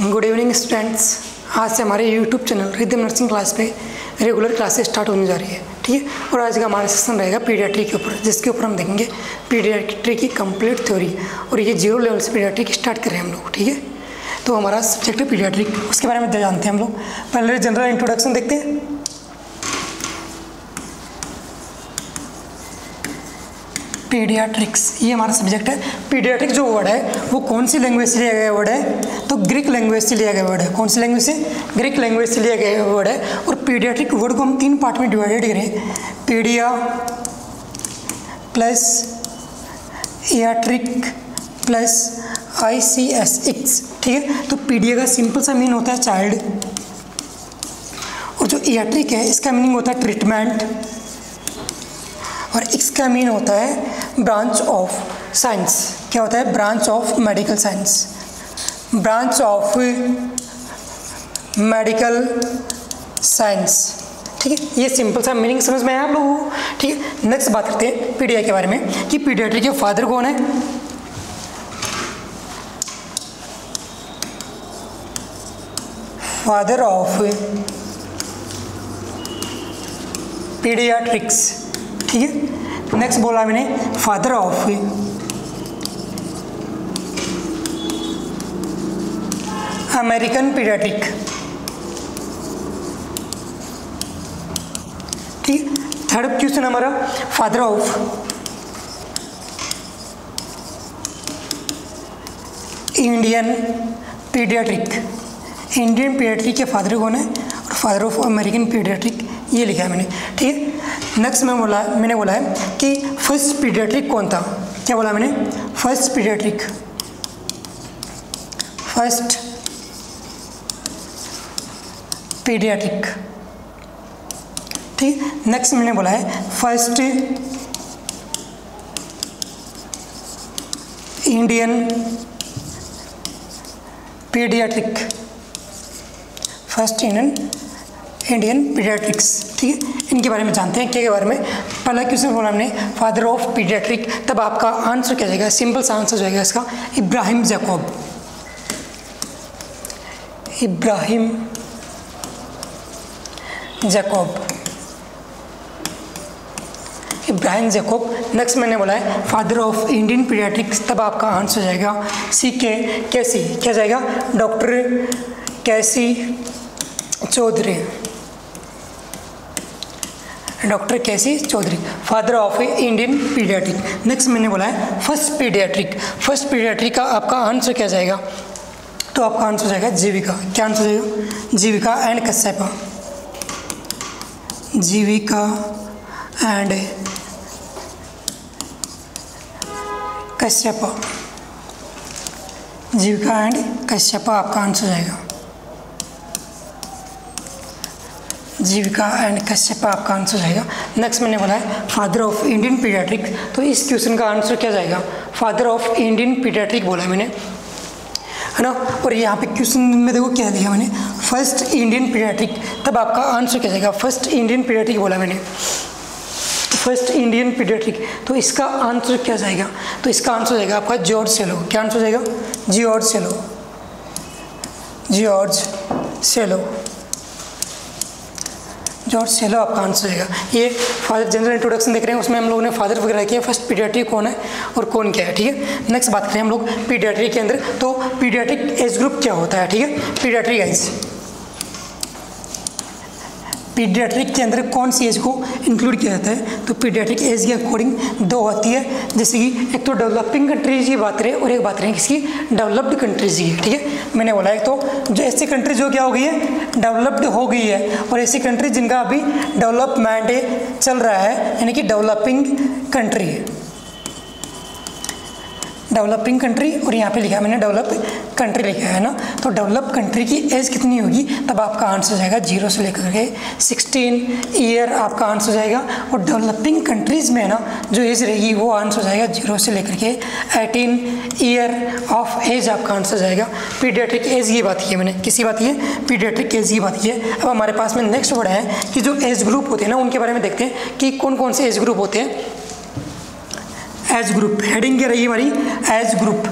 Good evening students. आज से हमारे YouTube channel rhythm nursing class पे रेगुलर क्लासेस स्टार्ट होने जा रही है, ठीक है। और आज का हमारा सेशन रहेगा पीडियाट्रिक के ऊपर, जिसके ऊपर हम देखेंगे पीडियाट्रिक की कंप्लीट थ्योरी। और ये 0 लेवल से पीडियाट्रिक स्टार्ट कर रहे हैं हम लोग, ठीक है। तो हमारा सब्जेक्ट है पीडियाट्रिक, उसके बारे में जानते हैं हम लोग। पहले जनरल इंट्रोडक्शन देखते हैं। पीडियाट्रिक्स ये हमारा सब्जेक्ट है। पीडियाट्रिक जो वर्ड है वो कौन सी लैंग्वेज से लिया गया वर्ड है? तो ग्रीक लैंग्वेज से लिया गया वर्ड है। कौन सी लैंग्वेज से? ग्रीक लैंग्वेज से लिया गया वर्ड है। और पीडियाट्रिक वर्ड को हम 3 पार्ट में डिवाइडेड करें, पीडिया प्लस याट्रिक प्लस ICSX, ठीक है। तो पीडिया का सिंपल सा मीन होता है चाइल्ड, और जो याट्रिक है इसका मीनिंग होता है ट्रीटमेंट, और इसका मीन होता है ब्रांच ऑफ साइंस। क्या होता है? Branch of medical science, branch of medical science, ठीक है। ये सिंपल सा मीनिंग समझ में आया आप लोगों को, ठीक है। नेक्स्ट बात करते हैं पीडिया के बारे में कि पीडियाट्रिक के फादर कौन है। फादर ऑफ पीडियाट्रिक्स, ठीक है। नेक्स्ट बोला मैंने फादर ऑफ अमेरिकन पीडियाट्रिक, ठीक है। थर्ड क्वेश्चन हमारा father of Indian paediatric. Indian paediatric के फादर कौन है? और फादर ऑफ अमेरिकन पीडियाट्रिक ये लिखा है मैंने, ठीक है। नेक्स्ट मैंने बोला है कि फर्स्ट पीडियाट्रिक कौन था। क्या बोला मैंने? फर्स्ट पीडियाट्रिक, फर्स्ट पीडियाट्रिक, ठीक। नेक्स्ट मैंने बोला है first Indian paediatric, first Indian paediatrics, ठीक है। इनके बारे में जानते हैं। क्या के बारे में? पहला क्वेश्चन बोला हमने फादर ऑफ पीडियाट्रिक, तब आपका आंसर क्या जाएगा? सिंपल सा आंसर जाएगा इसका Ibrahim Jacob, Ibrahim Jacob, Ibrahim Jacob. Next मैंने बोला है फादर ऑफ इंडियन पीडियाट्रिक्स, तब आपका आंसर जाएगा कैसी। क्या जाएगा? Doctor K C Chaudhary, doctor K C Chaudhary, father of Indian paediatric. Next मैंने बोला है फर्स्ट पीडियाट्रिक। फर्स्ट पीडियाट्रिक का आपका आंसर क्या जाएगा? तो आपका आंसर जाएगा जीविका। क्या आंसर जाएगा? Jivika and Kashyapa, Jivika and Kashyapa, Jivika and Kashyapa आपका आंसर जाएगा, जीविका एंड कश्यपा आपका आंसर जाएगा। नेक्स्ट मैंने बोला है फादर ऑफ इंडियन पीडियाट्रिक, तो इस क्वेश्चन का आंसर क्या जाएगा? फादर ऑफ इंडियन पीडियाट्रिक बोला मैंने, है ना। और यहाँ पे क्वेश्चन में देखो क्या दिया मैंने, फर्स्ट इंडियन पीडियाट्रिक, तब आपका आंसर क्या जाएगा? फर्स्ट इंडियन पीडियाट्रिक बोला मैंने, फर्स्ट इंडियन पीडियाट्रिक, तो इसका आंसर क्या जाएगा? तो इसका आंसर जाएगा आपका जॉर्ज सेलो। क्या आंसर जाएगा? जॉर्ज सेलो, जॉर्ज सेलो, जॉर्ज सेलो आपका आंसर जाएगा। ये फादर जनरल इंट्रोडक्शन देख रहे हैं, उसमें हम लोगों ने फादर वगैरह किया, फर्स्ट पीडियाट्रिक कौन है और कौन क्या है, ठीक है। नेक्स्ट बात करें हम लोग पीडियाट्रिक के अंदर, तो पीडियाट्रिक एज ग्रुप क्या होता है, ठीक है। पीडियाट्रिक एज, पीडियाट्रिक के अंदर कौन सी एज को इंक्लूड किया जाता है? तो पीडियाट्रिक एज के अकॉर्डिंग 2 होती है, जैसे कि एक तो डेवलपिंग कंट्रीज की बात करें और एक बात करें किसकी? डेवलप्ड कंट्रीज की, ठीक है। मैंने बोला एक तो जो ऐसी कंट्री जो क्या हो गई है? डेवलप्ड हो गई है, और ऐसी कंट्री जिनका अभी डेवलपमेंट चल रहा है, यानी कि डेवलपिंग कंट्री, डेवलपिंग कंट्री। और यहाँ पे लिखा है मैंने डेवलप कंट्री लिखा है ना। तो डेवलप कंट्री की एज कितनी होगी? तब आपका आंसर जाएगा 0 से लेकर के 16 ईयर आपका आंसर जाएगा। और डेवलपिंग कंट्रीज़ में ना जो एज रहेगी वो आंसर जाएगा 0 से लेकर के 18 ईयर ऑफ एज आपका आंसर जाएगा। पीडियाट्रिक एज की बात की है मैंने, किसी बात की है? पीडियाट्रिक एज की बात की है। अब हमारे पास में नेक्स्ट वर्ड है कि जो एज ग्रुप होते हैं ना उनके बारे में देखते हैं कि कौन कौन से एज ग्रुप होते हैं। एज ग्रुप हेडिंग क्या रही है हमारी? एज ग्रुप,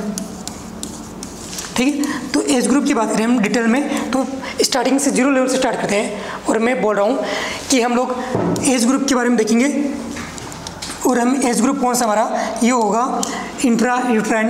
ठीक है। तो एज ग्रुप की बात करें हम डिटेल में, तो स्टार्टिंग से 0 लेवल से स्टार्ट करते हैं। और मैं बोल रहा हूँ कि हम लोग एज ग्रुप के बारे में देखेंगे, और हम एज ग्रुप कौन सा हमारा ये होगा इंट्रा यूट्राइन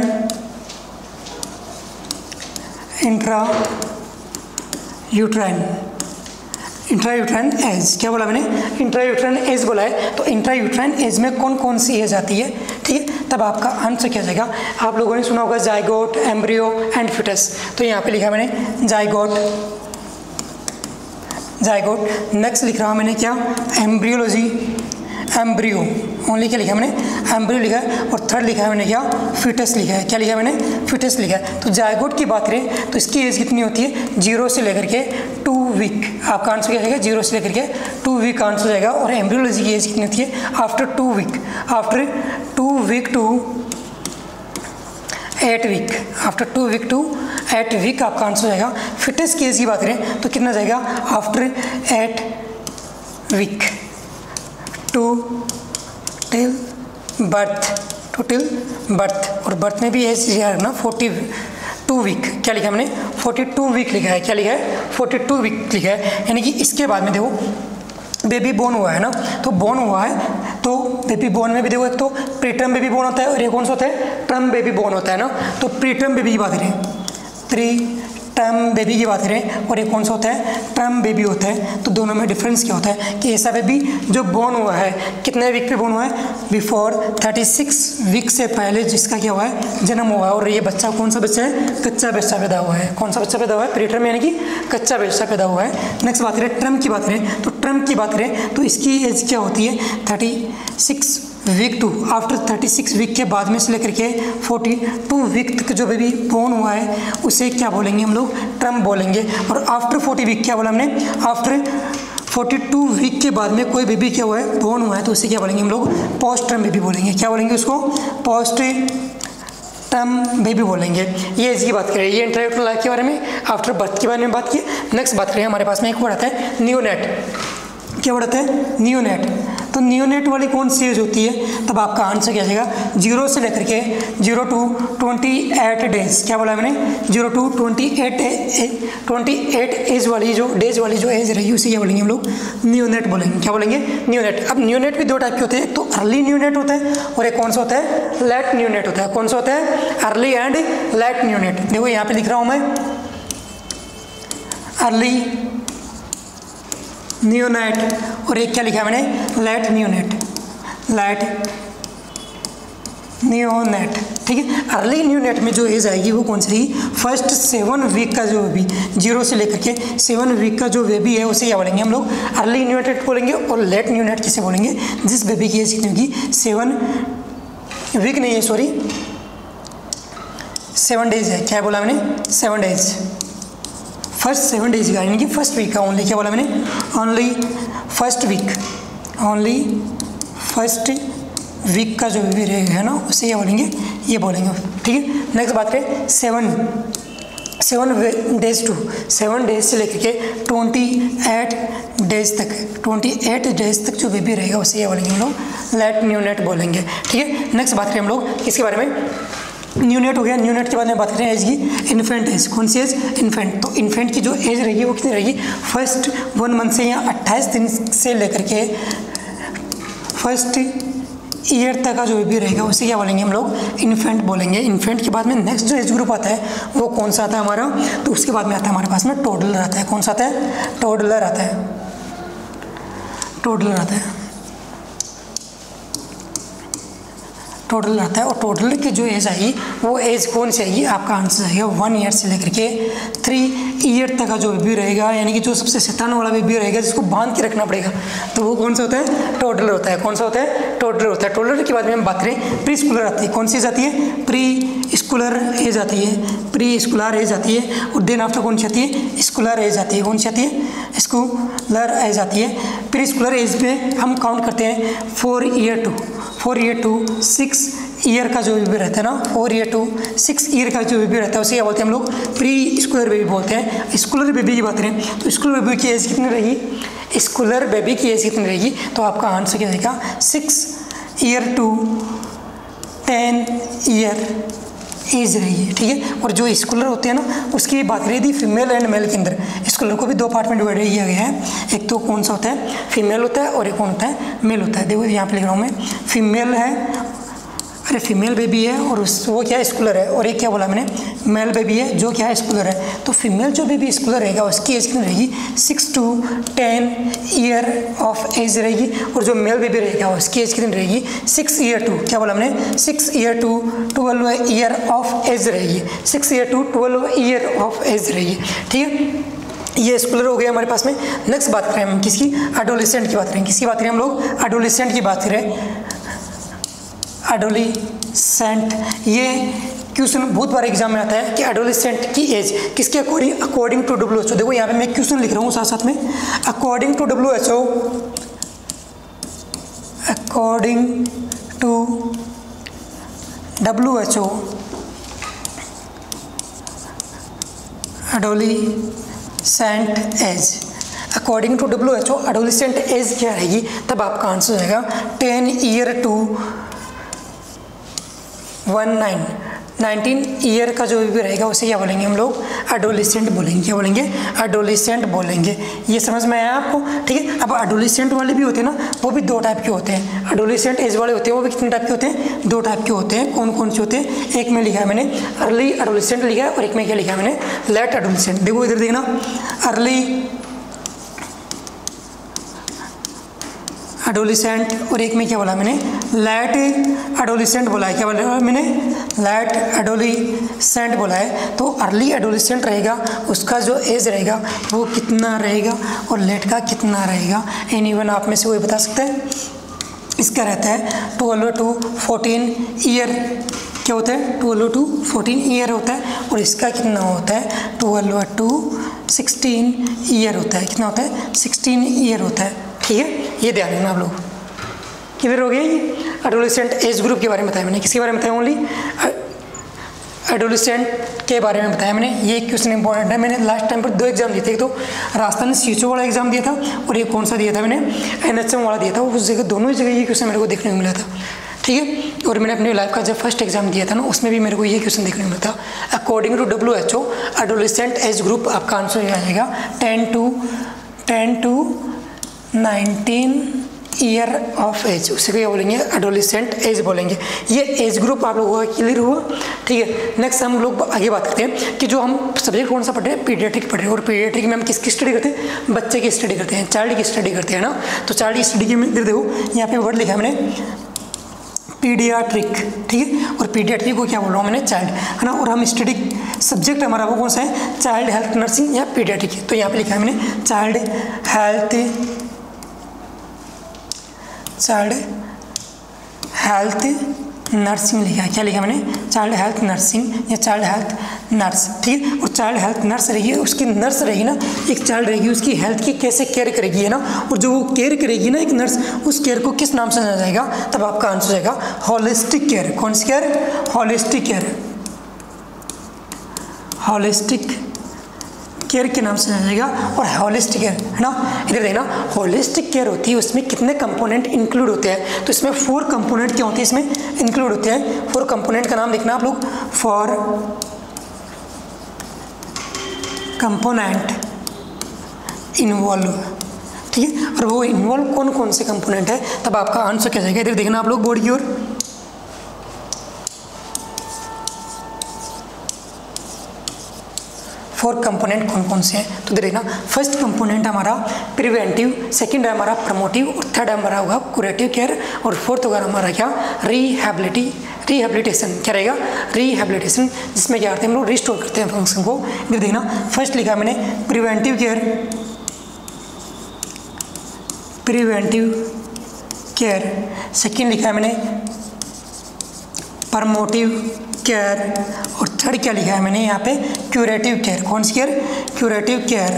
एज। क्या बोला मैंने? इंट्रा यूट्राइन एज बोला है। तो इंट्रा यूट्राइन एज में कौन कौन सी एज आती है, ठीक है, तब आपका आंसर क्या जाएगा। आप लोगों ने सुना होगा जाइगोट, एम्ब्रियो एंड फिटस। तो यहाँ पे लिखा मैंने जाइगोट। नेक्स्ट लिख रहा हूँ मैंने क्या, एम्ब्रियोलॉजी, एम्ब्रियो ओनली क्या लिखा है मैंने, एम्ब्रियो लिखा है। और थर्ड लिखा है मैंने क्या, फिटस लिखा है। क्या लिखा है मैंने? फिटस लिखा है। तो जायगोट की बात करें तो इसकी एज कितनी होती है, 0 से लेकर के 2 वीक। आपका आंसर क्या जाएगा, 0 से लेकर के 2 वीक आंसर जाएगा। और एम्ब्रियोलॉजी की एज कितनी होती है, after 2 week to 8 week, after 2 week to 8 week आपका आंसर जाएगा। फिटस की एज की बात करें तो कितना जाएगा, after 8 week to till birth. और बर्थ में भी एज ना 42 वीक। क्या लिखा है मैंने, 42 वीक लिखा है। क्या लिखा है, 42 वीक लिखा है। यानी कि इसके बाद में देखो बेबी बोर्न हुआ है ना, तो बोर्न हुआ है, तो बेबी बोर्न में भी देखो एक तो प्रीटर्म बेबी बोर्न होता है और एक कौन सा होता है, टर्म बेबी बोर्न होता है ना। तो प्रीटर्म बेबी की बात करें, टर्म बेबी की बात करें, और एक कौन सा होता है, टर्म बेबी होता है। तो दोनों में डिफरेंस क्या होता है कि ऐसा बेबी जो बोर्न हुआ है कितने वीक पे बोर्न हुआ है, बिफोर 36 वीक से पहले जिसका क्या हुआ है, जन्म हुआ है। और ये बच्चा कौन सा बच्चा है, कच्चा बच्चा पैदा हुआ है। कौन सा बच्चा पैदा हुआ है, प्रीटर्म यानी कि कच्चा बच्चा पैदा हुआ है। नेक्स्ट बात करें ट्रम की बात करें, तो ट्रम की बात करें तो इसकी एज क्या होती है, 36 वीक टू, आफ्टर 36 वीक के बाद में से लेकर के 42 वीक तक जो बेबी बोर्न हुआ है उसे क्या बोलेंगे हम लोग, ट्रम बोलेंगे। और आफ्टर 40 वीक क्या बोला हमने, आफ्टर 42 वीक के बाद में कोई बेबी क्या हुआ है, बोर्न हुआ है, तो उसे क्या बोलेंगे हम लोग, पोस्ट ट्रम बेबी बोलेंगे। क्या बोलेंगे उसको, पोस्ट टर्म बेबी बोलेंगे। ये इसकी बात करें, ये इंट्रायूट्रल लाइफ के बारे में, आफ्टर बर्थ के बारे में बात की। नेक्स्ट बात करें हमारे पास में एक वर्ड आता है नियोनेट। क्या वर्ड आता है, नियोनेट। तो नियोनेट वाली कौन सी एज होती है, तब आपका आंसर क्या जाएगा, 0 से लेकर के 0 to 28 डेज। क्या बोला मैंने, 0 to 28 एज वाली जो डेज वाली जो एज रहेगी उसे क्या बोलेंगे हम लोग, नियोनेट बोलेंगे। क्या बोलेंगे, नियोनेट। अब नियोनेट भी 2 टाइप के होते हैं, एक तो अर्ली नियोनेट होता है और एक कौन सा होता है, लेट नियोनेट होता है। कौन सा होता है, अर्ली एंड लेट नियोनेट। देखो यहाँ पे लिख रहा हूँ मैं, अर्ली नियोनेट और एक क्या लिखा है मैंने, लेट नियोनेट, ठीक है। अर्ली नियोनेट में जो एज आएगी वो कौन सी रहेगी, फर्स्ट 7 वीक का जो बेबी, 0 से लेकर के 7 वीक का जो बेबी है उसे क्या बोलेंगे हम लोग, अर्ली नियोनेट बोलेंगे। और लेट नियोनेट किसे बोलेंगे, जिस बेबी की एज कितनी होगी, 7 वीक नहीं है, सॉरी 7 डेज है। क्या बोला मैंने, 7 डेज, फर्स्ट 7 डेज का, यानी कि फर्स्ट वीक का ओनली। क्या बोला मैंने, ओनली फर्स्ट वीक का जो बेबी रहेगा है ना उसे क्या बोलेंगे, ये बोलेंगे, ठीक है। नेक्स्ट बात करें 7 डेज टू 7 डेज से लेकर के 28 डेज तक जो बेबी रहेगा उसे ये बोलेंगे हम लोग, लेट नियोनेट बोलेंगे, ठीक है। नेक्स्ट बात करें हम लोग किसके बारे में, न्यूनेट हो गया। न्यूनेट के बाद में बात करें एज की, इन्फेंट एज। कौन सी एज, इन्फेंट। तो इन्फेंट की जो एज रहेगी वो कितनी रहेगी, फर्स्ट 1 मंथ से या 28 दिन से लेकर के फर्स्ट ईयर तक का जो बेबी रहेगा उसे क्या बोलेंगे हम लोग, इन्फेंट बोलेंगे। इन्फेंट के बाद में नेक्स्ट जो एज ग्रुप आता है वो कौन सा आता है हमारा, तो उसके बाद में आता है हमारे पास में टोडलर आता है। कौन सा आता है, टोडलर आता है, टोडलर आता है और टोडलर की जो एज आएगी वो एज कौन सी आएगी, आपका आंसर आएगा 1 ईयर से लेकर के 3 ईयर तक का जो बेबी रहेगा, यानी कि जो सबसे शैतान वाला बेबी रहेगा जिसको बांध के रखना पड़ेगा, तो वो कौन सा होता है, टोडलर होता है। कौन सा होता है, टोडलर होता है। टोडलर के बाद में हम बात करें प्री स्कूलर आती है। कौन सी एज आती है, प्री स्कूलर एज आती है, प्री स्कूलर एज आती है। और देन आफ्टर कौन सी आती है, स्कूलर एज आती है। कौन सी आती है, स्कूलर एज आती है। प्री स्कूलर एज पे हम काउंट करते हैं 4 ईयर टू 6 ईयर का जो बेबी रहता है ना, 4 ईयर टू 6 ईयर का जो बेबी रहता है उसे क्या बोलते हैं हम लोग, प्री स्कूलर बेबी बोलते हैं। स्कूलर बेबी की बात करें तो स्कूलर बेबी की एज कितनी रहेगी, स्कूलर बेबी की एज कितनी रहेगी, तो आपका आंसर क्या रहेगा, 6 ईयर टू 10 ईयर एज रहेगी, ठीक है। और जो स्कॉलर होते हैं ना उसकी बात करी थी फीमेल एंड मेल के अंदर। स्कॉलर को भी दो पार्ट में डिवाइड किया गया है, एक तो कौन सा होता है फीमेल होता है और एक कौन होता है मेल होता है। देखो यहाँ पे लिख रहा हूँ मैं, फीमेल है, अरे फीमेल बेबी है और वो क्या है स्कॉलर है, और एक क्या बोला मैंने मेल बेबी है जो क्या है स्कॉलर है। तो फीमेल जो बेबी स्कॉलर रहेगा उसकी एज कितनी रहेगी 6 to 10 ईयर ऑफ एज रहेगी, और जो मेल बेबी रहेगा उसकी एज कितनी रहेगी 6 ईयर टू क्या बोला मैंने 6 year to 12 year of age रहेगी, 6 year to 12 year of age रहेगी, ठीक है। ये स्कॉलर हो गया हमारे पास में। नेक्स्ट बात करें हम किसकी, एडोलेसेंट की बात करें, किसकी बात करें हम लोग एडोलेसेंट की बात करें। एडोलेसेंट, ये क्वेश्चन बहुत बार एग्जाम में आता है कि एडोलेसेंट की एज किसके अकॉर्डिंग टू WHO। देखो यहाँ पे मैं क्वेश्चन लिख रहा हूँ साथ साथ में, according to WHO, according to WHO adolescent age, according to WHO adolescent age क्या रहेगी, तब आपका आंसर हो जाएगा 10 ईयर टू 19 ईयर का जो भी रहेगा उसे क्या बोलेंगे हम लोग एडोलेसेंट बोलेंगे, क्या बोलेंगे एडोलेसेंट बोलेंगे। ये समझ में आया आपको, ठीक है। अब एडोलेसेंट वाले भी होते हैं ना, वो भी दो टाइप के होते हैं। एडोलेसेंट एज वाले होते हैं वो भी कितने टाइप के होते हैं, दो टाइप के होते हैं। कौन कौन से होते हैं, एक में लिखा है मैंने अर्ली एडोलेसेंट लिखा है और एक में क्या लिखा है मैंने लेट एडोलेसेंट। देखो इधर देखना, अर्ली एडोलेसेंट और एक में क्या बोला मैंने लेट एडोलेसेंट बोला है, क्या बोला मैंने लेट एडोलेसेंट बोला है। तो अर्ली एडोलेसेंट रहेगा उसका जो एज रहेगा वो कितना रहेगा और लेट का कितना रहेगा, एनीवन आप में से कोई बता सकता है। इसका रहता है 12 to 14 ईयर, क्या होता है 12 to 14 ईयर होता है, और इसका कितना होता है 12 to 16 ईयर होता है, कितना होता है 16 ईयर होता है, ठीक है। ये ध्यान रखना आप लोग। क्लियर हो गया ये एडोलेसेंट एज ग्रुप के बारे में बताया मैंने, किसके बारे में बताया ओनली एडोलेसेंट के बारे में बताया मैंने। ये क्वेश्चन इंपॉर्टेंट है, मैंने लास्ट टाइम पर दो एग्जाम दिए थे, एक तो राजस्थान सीचो वाला एग्जाम दिया था और एक कौन सा दिया था मैंने NHM वाला दिया था। उस जगह दोनों ही जगह ये क्वेश्चन मेरे को देखने को मिला था, ठीक है। और मैंने अपनी लाइफ का जब फर्स्ट एग्जाम दिया था ना उसमें भी मेरे को ये क्वेश्चन देखने को मिला था। According to WHO adolescent age group आपका आंसर आ जाएगा 10 to 19 ईयर ऑफ एज, उसे क्या बोलेंगे एडोलेसेंट एज बोलेंगे। ये एज ग्रुप आप लोगों का क्लियर हुआ, ठीक है। नेक्स्ट हम लोग आगे बात करते हैं कि जो हम सब्जेक्ट कौन सा पढ़ रहे हैं, पीडियाट्रिक पढ़ रहे हैं। और पीडियाट्रिक में हम किसकी स्टडी करते हैं, बच्चे की स्टडी करते हैं, चाइल्ड की स्टडी करते हैं ना। तो चाइल्ड की स्टडी के में देखो यहाँ पे वर्ड लिखा है मैंने पीडियाट्रिक, ठीक है। और पीडियाट्रिक को क्या बोल रहा हूँ मैंने चाइल्ड, है ना। और हम स्टडी सब्जेक्ट हमारा वो कौन सा है, चाइल्ड हेल्थ नर्सिंग या पीडियाट्रिक। तो यहाँ पे लिखा है मैंने चाइल्ड हेल्थ नर्सिंग लिखा है, क्या लिखा मैंने चाइल्ड हेल्थ नर्सिंग या चाइल्ड हेल्थ नर्स, ठीक है। और चाइल्ड हेल्थ नर्स रहेगी, उसकी नर्स रहेगी ना, एक चाइल्ड रहेगी उसकी हेल्थ की कैसे केयर करेगी, है ना। और जो वो केयर करेगी ना एक नर्स, उस केयर को किस नाम से जाना जाएगा, तब आपका आंसर हो जाएगा होलिस्टिक केयर। कौन सी care, holistic care, holistic care के नाम से जाना जाएगा। और होलिस्टिक केयर, है ना, इधर देखना होलिस्टिक केयर होती है, उसमें कितने कंपोनेंट इंक्लूड होते हैं, तो इसमें 4 कंपोनेंट क्या होते हैं इसमें इंक्लूड होते हैं। 4 कंपोनेंट का नाम देखना आप लोग, 4 कंपोनेंट इन्वॉल्व, ठीक है। और वो इन्वॉल्व कौन कौन से कंपोनेंट है, तब आपका आंसर क्या जाएगा, इधर देखना आप लोग बोर्ड की ओर। 4 कंपोनेंट कौन कौन से हैं, तो देखना फर्स्ट कंपोनेंट हमारा प्रिवेंटिव, सेकंड है हमारा प्रमोटिव, और थर्ड हमारा होगा कुरेटिव केयर, और फोर्थ होगा हमारा क्या रिहेबिलिटेशन, क्या रहेगा रिहेबिलिटेशन, जिसमें क्या करते हैं हम लोग रिस्टोर करते हैं फंक्शन को। इधर देखना फर्स्ट लिखा मैंने प्रिवेंटिव केयर, सेकंड लिखा है मैंने प्रमोटिव केयर, और थर्ड क्या लिखा है मैंने यहाँ पे क्यूरेटिव केयर। कौन सी केयर, क्यूरेटिव केयर।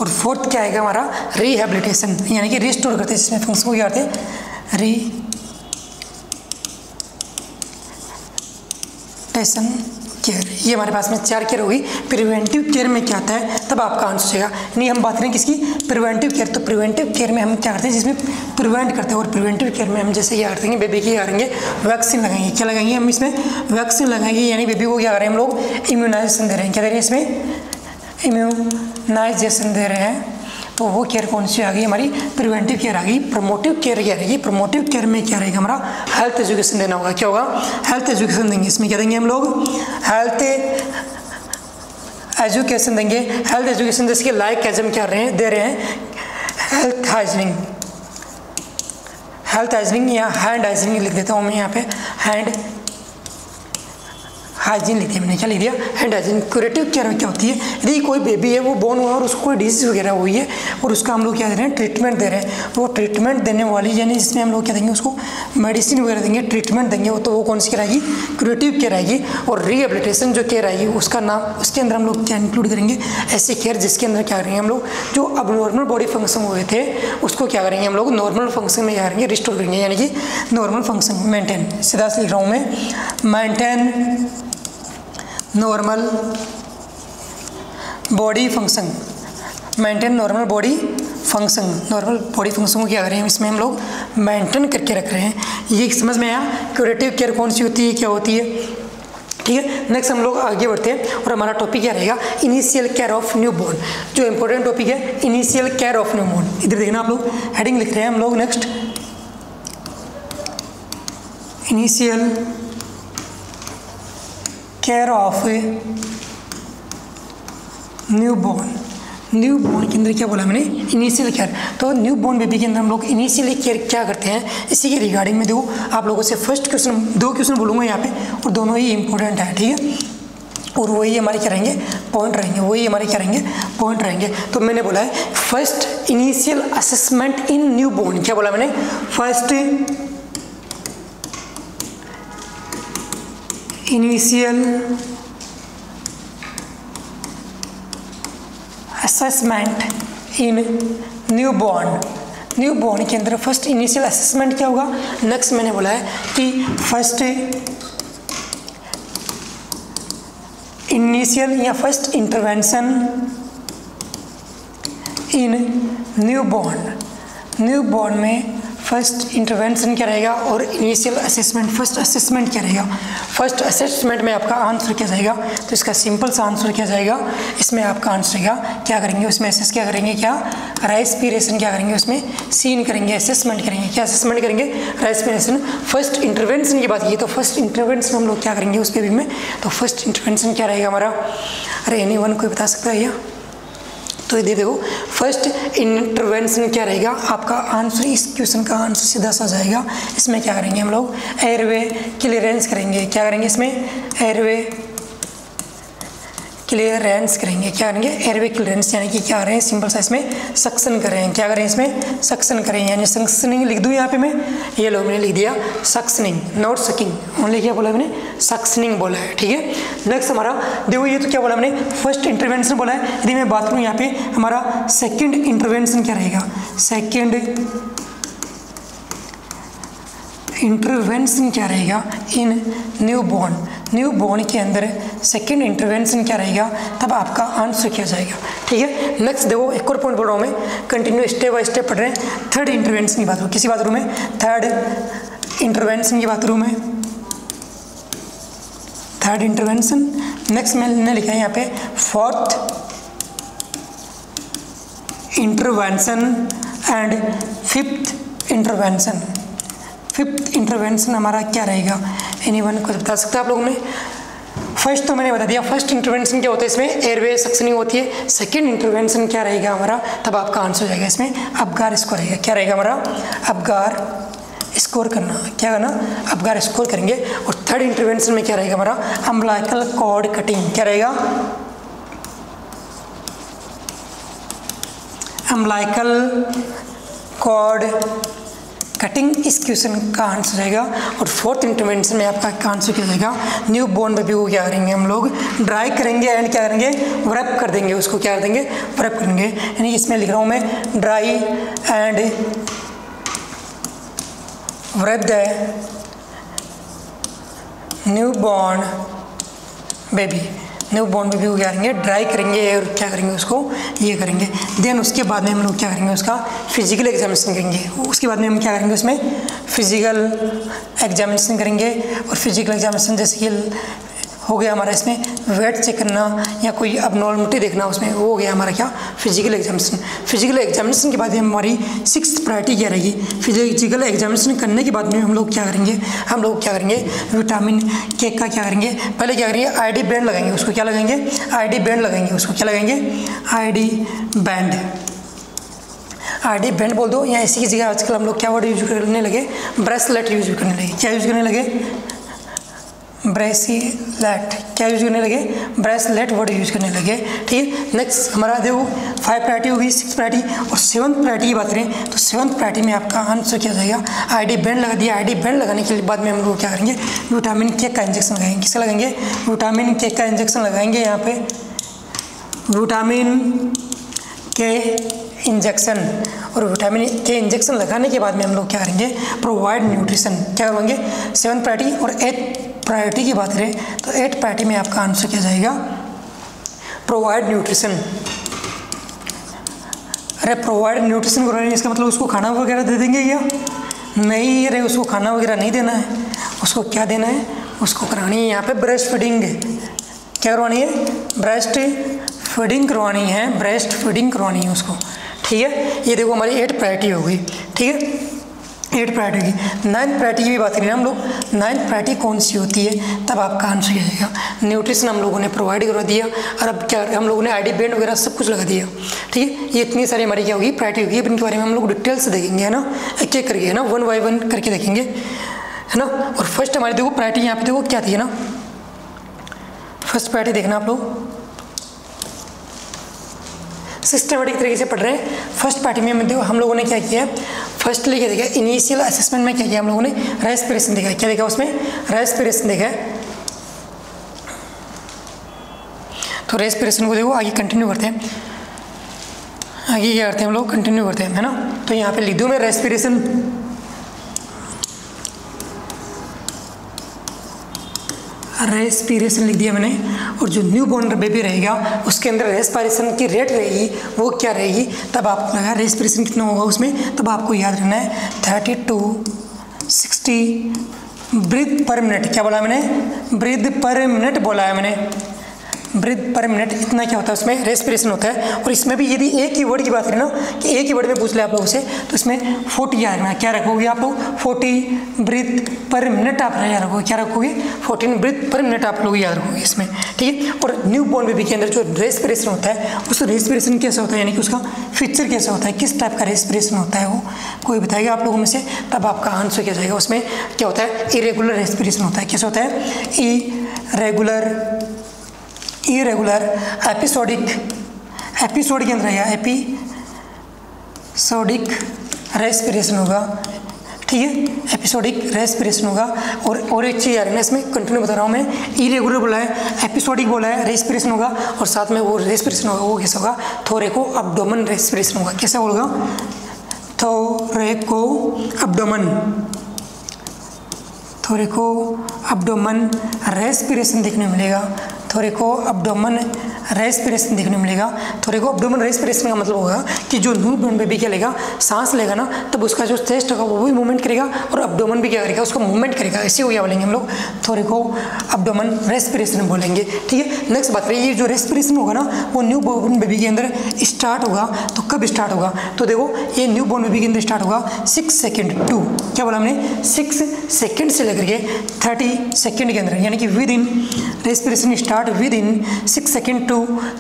और फोर्थ क्या आएगा हमारा रिहेबिलिटेशन, यानी कि रिस्टोर करते हैं, जिसमें फंक्शन को क्या करते हैं रिहेबिलिटेशन केयर, ये हमारे पास में 4 केयर होगी। प्रिवेंटिव केयर में क्या आता है, तब आपका आंसर हो जाएगा। नहीं, हम बात करें किसकी, प्रिवेंटिव केयर। तो प्रिवेंटिव केयर में हम क्या करते हैं, जिसमें प्रिवेंट करते हैं। और प्रिवेंटिव केयर में हम जैसे क्या करते हैं, बेबी की करेंगे वैक्सीन लगाएंगे। क्या लगाएंगे हम इसमें, वैक्सीन लगाएंगे, यानी बेबी को क्या कर रहे हैं हम लोग, इम्यूनाइजेशन दे रहे हैं। क्या दे रहे हैं इसमें, इम्यूनाइजेशन दे रहे हैं। तो वो केयर कौन सी आ गई हमारी, प्रिवेंटिव केयर आ गई। प्रमोटिव केयर क्या रहेगी, प्रमोटिव केयर में क्या रहेगा हमारा, हेल्थ एजुकेशन देना होगा। क्या होगा, हेल्थ एजुकेशन देंगे। इसमें क्या देंगे हम लोग, हेल्थ एजुकेशन देंगे। हेल्थ एजुकेशन जैसे कि लाइक एज हम क्या दे रहे हैं, हेल्थ हाइजीनिंग, हेल्थ हाइजीनिंग या हैंड हाइजीनिंग लिख देता हूँ मैं यहाँ पे, हैंड हाइजीन लिख दिया मैंने। क्या लिख दिया, हैंड हाइजीन। क्यूरेटिव केयर में क्या होती है, यदि कोई बेबी है वो बोर्न हुआ और उसको कोई डिजीज वगैरह हुई है और उसका हम लोग क्या दे रहे हैं, ट्रीटमेंट दे रहे हैं। वो ट्रीटमेंट देने वाली, यानी जिसमें हम लोग क्या देंगे, उसको मेडिसिन वगैरह देंगे, ट्रीटमेंट देंगे, वो तो वो कौन सी केयर आएगी, क्यूरेटिव केयर आएगी। और रिहेबिलिटेशन जो केयर आएगी उसका नाम, उसके अंदर हम लोग क्या इंक्लूड करेंगे, ऐसी केयर जिसके अंदर क्या करेंगे हम लोग, जो अब नॉर्मल बॉडी फंक्शन हुए थे उसको क्या करेंगे हम लोग, नॉर्मल फंक्शन में क्या करेंगे, रिस्टोर करेंगे, यानी कि नॉर्मल फंक्शन मेंटेन। सीधा से लिख रहा हूँ मैं, maintain normal body function, maintain normal body function. Normal body function को क्या करें हम, इसमें हम लोग मेंटेन करके रख रहे हैं। ये समझ में आया, क्यूरेटिव केयर कौन सी होती है, क्या होती है। ठीक है, नेक्स्ट हम लोग आगे बढ़ते हैं और हमारा टॉपिक क्या रहेगा, initial care of new born. जो इंपॉर्टेंट टॉपिक है, initial care of new born. इधर देखना आप लोग, हेडिंग लिख रहे हैं हम लोग। Next, initial care of new born. New born के अंदर क्या बोला मैंने, इनिशियल केयर। तो न्यू बॉर्न बेबी के अंदर हम लोग इनिशियली केयर क्या करते हैं, इसी के रिगार्डिंग में देखो आप लोगों से फर्स्ट क्वेश्चन, 2 क्वेश्चन बोलूँगा यहाँ पे और दोनों ही इंपॉर्टेंट है। ठीक है, और वही हमारे क्या रहेंगे, पॉइंट रहेंगे, वही हमारे क्या रहेंगे, पॉइंट रहेंगे। तो मैंने बोला है first initial assessment in new born. क्या बोला मैंने, first initial assessment in new born. New born के अंदर फर्स्ट इनिशियल असेसमेंट क्या होगा। नेक्स्ट मैंने बोला है कि फर्स्ट इनिशियल या फर्स्ट इंटरवेंशन इन न्यू बॉर्न। न्यू बॉर्न में फर्स्ट इंटरवेंशन क्या रहेगा और इनिशियल असेसमेंट, फर्स्ट असेसमेंट क्या रहेगा। फर्स्ट असेसमेंट में आपका आंसर क्या जाएगा, तो इसका सिंपल सा आंसर क्या जाएगा, इसमें आपका आंसर रहेगा, क्या करेंगे उसमें, असेस क्या करेंगे, क्या रेस्पिरेशन क्या करेंगे उसमें, सीन करेंगे, असेसमेंट करेंगे। क्या असेसमेंट करेंगे, रेस्पिरेशन। फर्स्ट इंटरवेंशन की बात की तो फर्स्ट इंटरवेंशन हम लोग क्या करेंगे उस बेबी में, तो फर्स्ट इंटरवेंशन क्या रहेगा हमारा, अरे एनीवन कोई बता सकता है या, तो ये देखो फर्स्ट इंटरवेंशन क्या रहेगा आपका आंसर। इस क्वेश्चन का आंसर सीधा सा जाएगा। इसमें क्या करेंगे हम लोग, एयरवे क्लियरेंस करेंगे। क्या करेंगे इसमें, एयरवे क्लियरेंस करेंगे। क्या करेंगे, एयरवे क्लियरेंस, यानी कि क्या करें हैं, सिंपल सा इसमें सक्शन करें। क्या करें इसमें, सक्शन करें, यानी सक्शनिंग लिख दूँ यहाँ पे मैं, ये लो मैंने लिख दिया सक्शनिंग, नॉट सकिंग, ओनली क्या बोला मैंने, सक्शनिंग बोला है। ठीक है, नेक्स्ट हमारा देखो, ये तो क्या बोला मैंने, फर्स्ट इंटरवेंशन बोला है। यदि मैं बात करूँ यहाँ पे हमारा सेकेंड इंटरवेंशन क्या रहेगा, सेकेंड इंटरवेंशन क्या रहेगा इन न्यू बॉर्न। न्यू बॉर्न के अंदर सेकेंड इंटरवेंशन क्या रहेगा, तब आपका आंसर क्या जाएगा। ठीक है, नेक्स्ट देखो एक और पॉइंट बोल रहा हूँ मैं, कंटिन्यू स्टेप बाय स्टेप पढ़ रहे हैं। थर्ड इंटरवेंशन की बात करूँ, किसी बात करूँ मैं, थर्ड इंटरवेंशन की बात करूँ मैं, थर्ड इंटरवेंशन। नेक्स्ट मैंने लिखा है यहाँ पे fourth intervention and fifth intervention. Fifth intervention हमारा क्या रहेगा, एनीवन को बता सकता है आप लोगों ने। फर्स्ट तो मैंने बता दिया, फर्स्ट इंटरवेंशन क्या होता है, इसमें एयरवे सक्शनिंग होती है। सेकंड इंटरवेंशन क्या रहेगा हमारा, तब आपका आंसर हो जाएगा इसमें अबगार स्कोर रहेगा। क्या रहेगा हमारा, अबगार स्कोर करना। क्या करना, अबगार स्कोर करेंगे। और थर्ड इंटरवेंशन में क्या रहेगा हमारा, अम्बिलिकल कॉर्ड कटिंग। क्या रहेगा, अम्बिलिकल कॉर्ड कटिंग, इस क्वेश्चन का आंसर रहेगा। और फोर्थ इंटरवेंशन में आपका आंसर क्या रहेगा, न्यू बॉर्न बेबी को क्या करेंगे हम लोग, ड्राई करेंगे एंड क्या करेंगे, व्रैप कर देंगे उसको। क्या कर देंगे, व्रैप करेंगे। यानी इसमें लिख रहा हूँ मैं, dry and wrap the new born baby, new born baby को क्या करेंगे, ड्राई करेंगे और क्या करेंगे उसको ये करेंगे। देन उसके बाद में हम लोग क्या करेंगे, उसका फिजिकल एग्जामिनेशन करेंगे। उसके बाद में हम क्या करेंगे, उसमें फिजिकल एग्जामिनेशन करेंगे। और फिजिकल एग्जामिनेशन जैसे कि हो गया हमारा इसमें वेट चेक करना या कोई अबनॉर्मलिटी देखना, उसमें वो हो गया हमारा क्या, फिजिकल एग्जामिनेशन। फिजिकल एग्जामिनेशन के बाद हमारी 6th प्रायोरिटी क्या रहेगी, फिजिकल एग्जामिनेशन करने के बाद में हम लोग क्या करेंगे, विटामिन के का क्या करेंगे, पहले क्या करेंगे, आईडी बैंड लगाएंगे। उसको क्या लगाएंगे, आईडी बैंड लगाएंगे। उसको क्या लगाएंगे, आईडी बैंड। आईडी बैंड बोल दो, या इसी की जगह आजकल हम लोग क्या वर्ड यूज करने लगे, ब्रेसलेट यूज करने लगे। क्या यूज करने लगे, ब्रेसलेट। क्या यूज करने लगे, ब्रेसलेट वर्ड यूज करने लगे। ठीक है, नेक्स्ट हमारा देखो 5 प्रायोरिटी होगी, 6 प्रायोरिटी और 7th प्रायोरिटी की बात करें तो 7th प्रायोरिटी में आपका आंसर क्या जाएगा, आईडी बैंड लगा दिया। आईडी बैंड लगाने के बाद में हम लोग क्या करेंगे, विटामिन के का इंजेक्शन लगाएंगे। किसका लगाएंगे, विटामिन के का इंजेक्शन लगाएंगे। यहाँ पे विटामिन के इंजेक्शन, और विटामिन के इंजेक्शन लगाने के बाद में हम लोग क्या करेंगे, प्रोवाइड न्यूट्रिशन। क्या करवाएंगे, 7th प्रायोरिटी और 8th प्रायोरिटी की बात करें तो 8th प्रायोरिटी में आपका आंसर क्या जाएगा, प्रोवाइड न्यूट्रिशन। अरे प्रोवाइड न्यूट्रिशन करवाएंगे इसका मतलब उसको खाना वगैरह दे देंगे क्या, नहीं। अरे उसको खाना वगैरह नहीं देना है, उसको क्या देना है, उसको करानी है यहाँ पे ब्रेस्ट फीडिंग। क्या करवानी है, ब्रेस्ट फीडिंग करवानी है, ब्रेस्ट फीडिंग करवानी है उसको। ठीक है, ये देखो हमारी 8th प्रायोरिटी हो गई। ठीक है, 8th प्रायोरिटी की। 9th प्रायोरिटी की भी बात करें हम लोग, 9th प्रायोरिटी कौन सी होती है, तब आपका आंसर क्या जाएगा, न्यूट्रिशन हम लोगों ने प्रोवाइड करवा दिया और अब क्या हम लोगों ने आईडी बैंड वगैरह सब कुछ लगा दिया। ठीक है, ये इतनी सारी हमारी क्या होगी, प्रायोरिटी होगी। अब इनके बारे में हम लोग डिटेल से देखेंगे, है ना, एक एक करके, है ना, 1 by 1 करके देखेंगे, है ना। और फर्स्ट हमारी देखो प्रायोरिटी यहाँ पे देखो क्या थी, है ना, फर्स्ट प्रायोरिटी देखना आप लोग सिस्टमेटिक तरीके से पढ़ रहे हैं। फर्स्ट पार्टी में हम लोगों ने क्या किया, फर्स्ट लिखे देखा इनिशियल असेसमेंट में क्या किया हम लोगों ने, रेस्पिरेशन देखा। क्या देखा उसमें, रेस्पिरेशन देखा। तो रेस्पिरेशन को देखो आगे कंटिन्यू करते हैं, आगे क्या करते हैं हम लोग, कंटिन्यू करते हैं, है ना। तो यहाँ पे लिख दूँ मैं रेस्पिरेशन, रेस्पिरेशन लिख दिया मैंने। और जो न्यू बॉर्न बेबी रहेगा उसके अंदर रेस्पिरेशन की रेट रहेगी वो क्या रहेगी, तब आपको लगा रेस्पिरेशन कितना होगा उसमें, तब आपको याद रखना है 30 to 60 ब्रीथ पर मिनट। क्या बोला मैंने, ब्रीथ पर मिनट बोला है मैंने, ब्रीथ पर मिनट इतना क्या होता है उसमें रेस्पिरेशन होता है। और इसमें भी यदि एक ही वर्ड की बात करें ना, कि एक ही वर्ड में पूछ ले आप लोगों से, तो इसमें 40 याद रखना। क्या रखोगे आप लोग, 40 ब्रीथ पर मिनट आप याद रखोगे। क्या रखोगे, 14 ब्रीथ पर मिनट आप लोग याद रखोगे इसमें। ठीक है, और न्यू बॉर्न बेबी के अंदर जो रेस्पिरेशन होता है उस रेस्पिरेशन कैसा होता है, यानी कि उसका फीचर कैसा होता है, किस टाइप का रेस्पिरेशन होता है वो कोई बताएगा आप लोगों में से, तब आपका आंसर क्या जाएगा। उसमें क्या होता है, इरेगुलर रेस्पिरेशन होता है। कैसा होता है, इरेगुलर एपिसोडिक के अंदर आएगा, एपिसोडिक रेस्पिरेशन होगा। ठीक है, एपिसोडिक रेस्पिरेशन होगा। और एक चीज़ यार इसमें कंटिन्यू बता रहा हूँ मैं, इरेगुलर बोला है, एपिसोडिक बोला है, रेस्पिरेशन होगा, और साथ में वो रेस्पिरेशन होगा वो कैसा होगा, थोरेको अब्डोमेन रेस्पिरेशन होगा। कैसा होगा, थोरेको अब्डोमेन रेस्पिरेशन देखने मिलेगा। थोरेको अब्डोमेन रेस्पिरेशन देखने मिलेगा। थोरेको अब्डोमेन रेस्पिरेशन का मतलब होगा कि जो न्यू बॉर्न बेबी क्या लेगा, सांस लेगा ना, तब उसका जो चेस्ट होगा वो भी मूवमेंट करेगा और अब्डोमेन भी क्या करेगा, उसको मूवमेंट करेगा। ऐसे हो गया बोलेंगे हम लोग, थोरेको अब्डोमेन रेस्पिरेशन बोलेंगे। ठीक है, नेक्स्ट बात करें, ये जो रेस्पिरेशन होगा ना वो न्यू बॉर्न बेबी के अंदर स्टार्ट होगा। तो कब स्टार्ट होगा, तो देखो ये न्यू बॉर्न बेबी के अंदर स्टार्ट होगा 6 सेकेंड टू, क्या बोला हमने, 6 सेकेंड से लेकर के 30 सेकेंड के अंदर, यानी कि within respiration start within 6 second to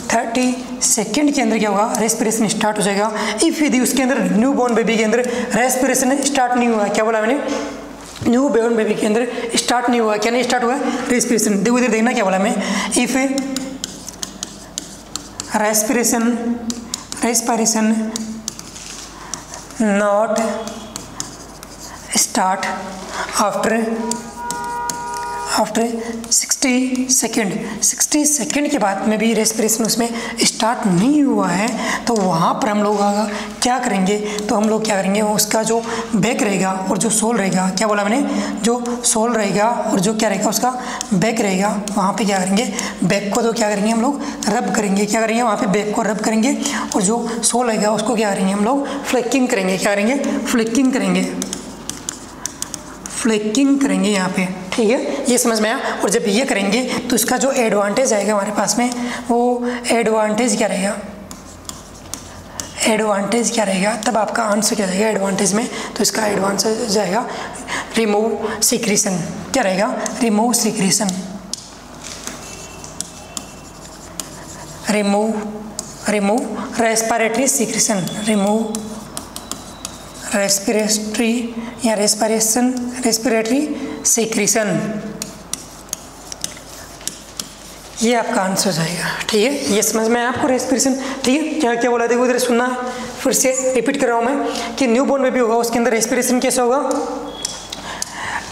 30 second के अंदर क्या होगा, रेस्पिरेशन स्टार्ट हो जाएगा। इफ यदि उसके अंदर न्यू बॉर्न बेबी के अंदर रेस्पिरेशन स्टार्ट नहीं हुआ, क्या बोला मैंने, न्यू बॉर्न बेबी के अंदर स्टार्ट नहीं हुआ, क्या नहीं स्टार्ट हुआ, रेस्पिरेशन। देखो इधर देखना क्या बोला मैं, if respiration not start after 60 second के बाद में भी रेस्पिरेशन उसमें स्टार्ट नहीं हुआ है, तो वहाँ पर हम लोग क्या करेंगे, तो हम लोग क्या करेंगे, उसका जो बैक रहेगा और जो सोल रहेगा, क्या बोला मैंने, जो सोल रहेगा और जो क्या रहेगा उसका बैक रहेगा, वहाँ पे क्या करेंगे, बैक को तो क्या करेंगे हम लोग रब करेंगे, क्या करेंगे वहाँ पे बैक को रब करेंगे, और जो सोल रहेगा उसको क्या करेंगे हम लोग फ्लिकिंग करेंगे, क्या करेंगे फ्लिकिंग करेंगे यहाँ पे, ठीक है, ये समझ में आया। और जब ये करेंगे तो इसका जो एडवांटेज आएगा हमारे पास में, वो एडवांटेज क्या रहेगा, तब आपका आंसर क्या रहेगा एडवांटेज में, तो इसका एडवांटेज जाएगा रिमूव सीक्रेशन, क्या रहेगा, remove secretion, remove respiratory secretion, remove respiratory या रेस्पिरेटरी सीक्रेशन, ये आपका आंसर जाएगा, ठीक है, ये समझ में आया आपको रेस्पिरेशन, ठीक है। क्या क्या बोला, देखो इधर सुनना, फिर से रिपीट कर रहा हूँ मैं कि न्यू बॉर्न बेबी होगा उसके अंदर रेस्पिरेशन कैसा होगा,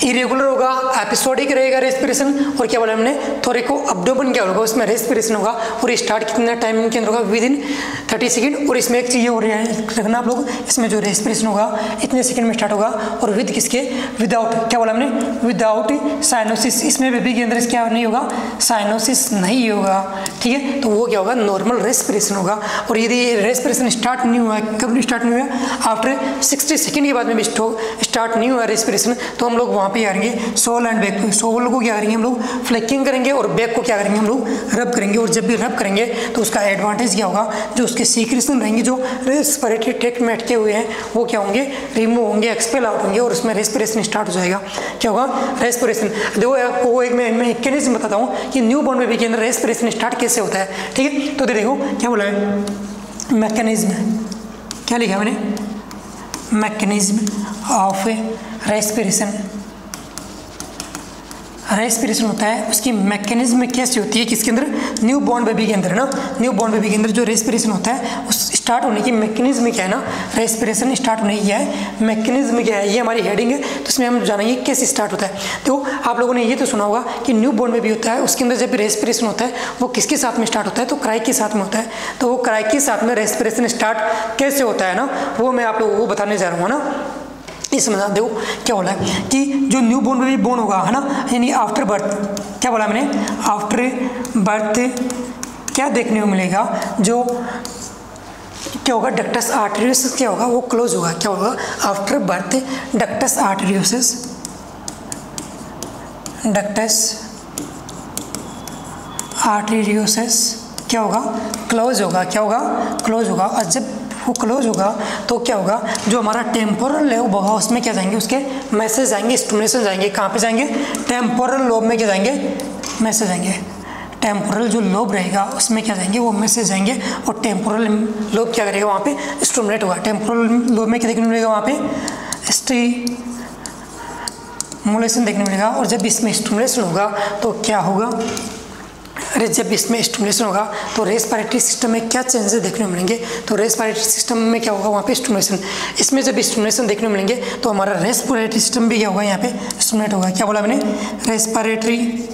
इरेगुलर होगा, एपिसोडिक रहेगा रेस्पिरेशन, और क्या बोला हमने थोरेको अब्डोमेन क्या होगा उसमें रेस्पिरेशन होगा, और स्टार्ट कितना टाइम के अंदर होगा, विदिन 30 सेकंड। और इसमें एक चीज़ और रखना आप लोग, इसमें जो रेस्पिरेशन होगा इतने सेकंड में स्टार्ट होगा, और विद किसके, विदाउट, क्या बोला हमने, विदाउट साइनोसिस, इसमें बेबी के अंदर क्या नहीं होगा, साइनोसिस नहीं होगा, ठीक है, तो वो क्या होगा, नॉर्मल रेस्पिरेशन होगा। और यदि रेस्पिरेशन स्टार्ट नहीं हुआ, कब स्टार्ट नहीं हुआ, आफ्टर 60 सेकंड के बाद में भी स्टार्ट नहीं हुआ रेस्पिरेशन, तो हम लोग वहाँ पे करेंगे सोल एंड बैक, सोल को क्या करेंगे हम लोग फ्लिकिंग करेंगे, और बैक को क्या करेंगे हम लोग रब करेंगे। और जब भी रब करेंगे तो उसका एडवांटेज क्या होगा, जो उसके सीक्रेशन रहेंगे जो रेस्पिरेटरी ट्रैक्ट में अटके हुए हैं वो क्या होंगे, रिमूव होंगे, एक्सपेल आउट होंगे, और उसमें रेस्पिरेशन स्टार्ट हो जाएगा, क्या होगा, रेस्पिरेशन। देखो आपको एक मैं मैकेनिज्म बताता हूँ कि न्यू बॉर्न बेबी के अंदर रेस्पिरेशन स्टार्ट कैसे होता है, ठीक है। तो देखो क्या बोला है, मैकेनिज्म, क्या लिखा मैंने, मैकेनिज्म ऑफ रेस्पिरेशन होता है, उसकी मैकेनिज्म कैसी होती है, किसके अंदर, न्यू बॉर्न बेबी के अंदर ना, न्यू बॉर्न बेबी के अंदर जो रेस्पिरेशन होता है उस स्टार्ट होने की मैकेनिज्म क्या है ना, रेस्पिरेशन स्टार्ट होने की क्या है, मैकेनिज्म क्या है, ये हमारी हेडिंग है, तो इसमें हम जानेंगे कैसे स्टार्ट होता है। तो आप लोगों ने ये तो सुना होगा कि न्यू बॉर्न बेबी होता है, उसके अंदर जब रेस्पिरेशन होता है वो किसके साथ में स्टार्ट होता है, तो क्राई के साथ में होता है। तो वो क्राई के साथ में रेस्पिरेशन स्टार्ट कैसे होता है ना, वो मैं आप लोगों को बताने जा रहा हूँ ना। समझा, देखो क्या बोला है कि जो न्यू बॉर्न बेबी बोर्न होगा है ना, यानी आफ्टर बर्थ, क्या बोला मैंने, आफ्टर बर्थ क्या देखने को मिलेगा, जो क्या होगा, डक्टस आर्टेरियोसिस क्या होगा, वो क्लोज होगा, क्या होगा, आफ्टर बर्थ डक्टस आर्टेरियोसिस क्या होगा, क्लोज होगा, क्या होगा, क्लोज होगा। और जब वो क्लोज होगा तो क्या होगा, जो हमारा टेम्पोरल लोब होगा उसमें क्या जाएंगे, उसके मैसेज आएंगे, स्टिमुलेशन जाएंगे, कहाँ पे जाएंगे, टेम्पोरल लोब में क्या जाएंगे, मैसेज आएंगे, टेम्पोरल जो लोब रहेगा उसमें क्या जाएंगे, वो मैसेज आएंगे, और टेम्पोरल लोब क्या करेगा, वहाँ पे स्टिमुलेट होगा। टेम्पोरल लोब में क्या देखने मिलेगा, वहाँ पे स्टिमुलेशन देखने मिलेगा। और जब इसमें स्टिमुलेशन होगा तो क्या होगा, अरे जब इसमें स्टिमुलेशन होगा तो रेस्पिरेटरी सिस्टम में क्या चेंजेस देखने को मिलेंगे, तो रेस्पिरेटरी सिस्टम में क्या होगा, वहाँ पे स्टिमुलेशन, इसमें जब स्टिमुलेशन देखने को मिलेंगे तो हमारा रेस्पिरेटरी सिस्टम भी क्या होगा, यहाँ पे स्टिमुलेट होगा। क्या बोला मैंने, रेस्पिरेटरी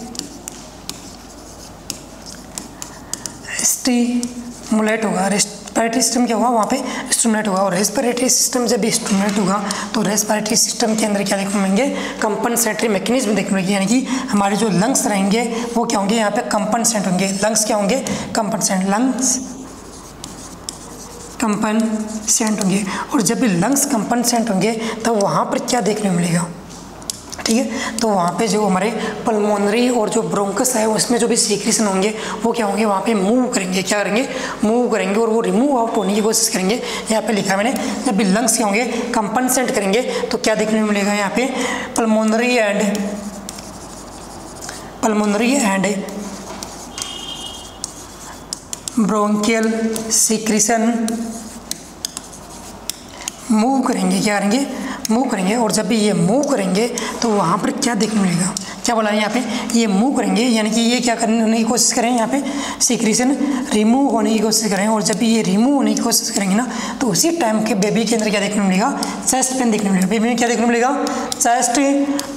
स्टिमुलेट होगा, रेस्पिरेटरी सिस्टम क्या होगा, वहाँ पे स्टिमुलेट होगा। और रेस्पिरेटरी सिस्टम जब स्टिमुलेट होगा तो रेस्पिरेटरी सिस्टम के अंदर क्या देखने मिलेंगे, कंपनसेटरी मैकेनिज्म देखने मिलेंगे, यानी कि हमारे जो लंग्स रहेंगे वो क्या होंगे, यहाँ पे कंपनसेंट होंगे, लंग्स क्या होंगे, कंपनसेंट होंगे। और जब भी लंग्स कंपनसेंट होंगे तब वहाँ पर क्या देखने मिलेगा, ठीक है, तो वहाँ पे जो हमारे पल्मोनरी और जो ब्रोंकस है उसमें जो भी सीक्रेशन होंगे वो क्या होंगे, वहाँ पे मूव करेंगे, क्या करेंगे, मूव करेंगे, और वो रिमूव आउट होने की कोशिश करेंगे। यहाँ पे लिखा है मैंने, जब भी लंग्स क्या होंगे, कंपनसेंट करेंगे तो क्या देखने को मिलेगा, यहाँ पे pulmonary and bronchial secretion move करेंगे, क्या करेंगे, मूव करेंगे। और जब भी ये मूव करेंगे तो वहाँ पर क्या देखने मिलेगा, क्या बोला है यहाँ पे, ये मूव करेंगे, यानी कि ये क्या करने की कोशिश करें, यहाँ पे सीक्रेशन रिमूव होने की कोशिश करें। और जब भी ये रिमूव होने की कोशिश करेंगे ना, तो उसी टाइम के बेबी के अंदर क्या देखने को मिलेगा, चेस्ट पेन देखने को मिलेगा। बेबी में क्या देखने को मिलेगा, चेस्ट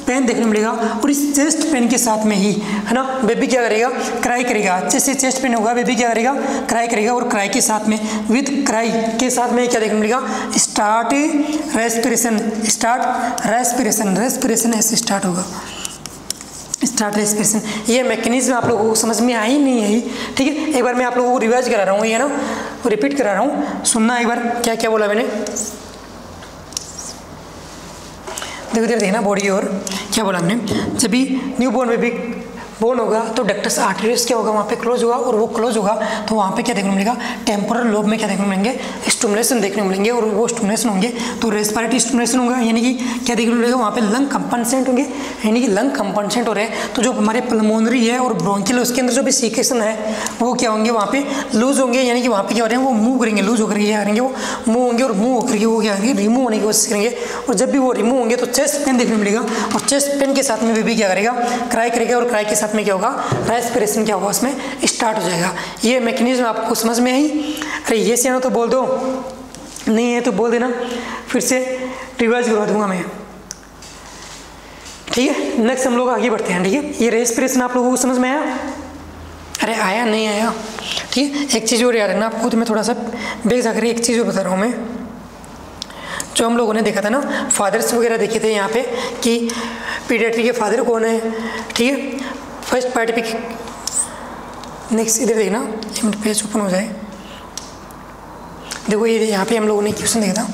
पेन देखने को मिलेगा। और इस चेस्ट पेन के साथ में ही है ना, बेबी क्या करेगा, क्राई करेगा। जैसे चेस्ट पेन होगा, बेबी क्या करेगा, क्राई करेगा। और क्राई के साथ में, विद क्राई के साथ में क्या देखने को मिलेगा, start respiration, start respiration, respiration ऐसे स्टार्ट होगा, स्टार्ट रेस्पिरेशन। ये मैकेनिज्म आप लोगों को समझ में आई नहीं आई, ठीक है। एक बार मैं आप लोगों को रिवाइज करा रहा हूँ, ये ना रिपीट करा रहा हूँ, सुनना एक बार क्या क्या बोला मैंने। देखो देखना बॉडी और क्या बोला हमने, जब भी न्यू बॉर्न बेबी बोन होगा तो डक्टस आर्टरीज क्या होगा, वहाँ पे क्लोज होगा। और वो क्लोज होगा तो वहाँ पे क्या देखने को मिलेगा, टेम्पोरल लोब में क्या देखने को मिलेंगे, स्टिमुलेशन देखने को मिलेंगे। और वो स्टिमुलेशन होंगे तो रेस्पिरेटरी स्टिमुलेशन होगा, यानी कि क्या देखने को मिलेगा, वहाँ पे लंग कंपनसेंट होंगे, यानी कि लंग कंपनसेंट हो रहे हैं। तो जो हमारे पल्मोनरी है और ब्रोंकियल उसके अंदर जो भी सीक्रेशन है वो क्या होंगे, वहाँ पे लूज होंगे, यानी कि वहाँ पे क्या हो रहे हैं, वो मूव करेंगे, लूज होकर क्या करेंगे, वो मूव होंगे। और मूव होकर वो क्या करेंगे, रिमूव होने की कोशिश करेंगे। और जब भी वो रिमूव होंगे तो चेस्ट पेन देखने को मिलेगा। और चेस्ट पेन के साथ में बेबी क्या करेगा, क्राई करेगा। और क्राई के साथ में क्या होगा, रेस्पिरेशन क्या होगा, उसमें स्टार्ट हो जाएगा। ये मैकेनिज्म आपको समझ में आई। अरे ये से ना तो बोल दो, नहीं है तो बोल देना, फिर से रिवाइज करवा दूंगा मैं, ठीक है। नेक्स्ट हम लोग आगे बढ़ते हैं, ठीक है। ये रेस्पिरेशन आप लोगों को समझ में आया, अरे आया नहीं आया, ठीक है। एक चीज़ और याद रखना आपको, तो मैं थोड़ा सा बेग जाकर एक चीज़ और बता रहा हूँ मैं। जो हम लोगों ने देखा था ना, फादर्स वगैरह देखे थे यहाँ पे कि पीडियाट्रिक के फादर कौन है, ठीक है। फर्स्ट पार्ट पे नेक्स्ट इधर देखना, एक मिनट पेज ओपन हो जाए। देखो ये यहाँ पे हम लोगों ने क्वेश्चन देखा था,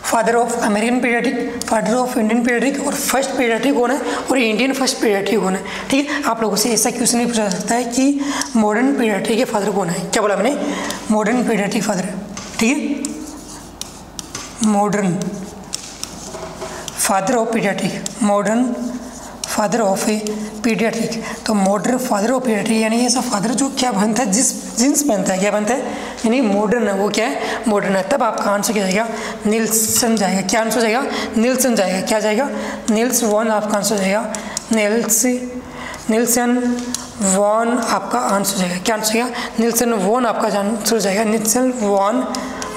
father of American paediatric, father of Indian paediatric, और फर्स्ट पीडियाट्रिक कौन है, और इंडियन फर्स्ट पीडियाट्रिक कौन है, ठीक है। आप लोगों से ऐसा क्वेश्चन नहीं पूछा सकता है कि मॉडर्न पीडियाट्रिक के फादर कौन है। क्या बोला मैंने, मॉडर्न पीडियाट्रिक फादर, ठीक है। Modern father of paediatric, modern father of A paediatric. तो मॉडर्न फादर ऑफ पीडियाट्रिक यानी ऐसा फादर जो क्या बनता है, जिस जिन्स बनता है, क्या बनता है, यानी मॉडर्न है, वो क्या है, मॉडर्न है। तब आपका आंसर क्या जाएगा, निल्सन जाएगा। क्या आंसर जाएगा, निल्सन जाएगा। क्या जाएगा, निल्स वॉन आपका आंसर जाएगा, निल्सन वॉन आपका आंसर जाएगा। क्या आंसर जाएगा, निल्सन वॉन आपका आंसर जाएगा। निल्सन वॉन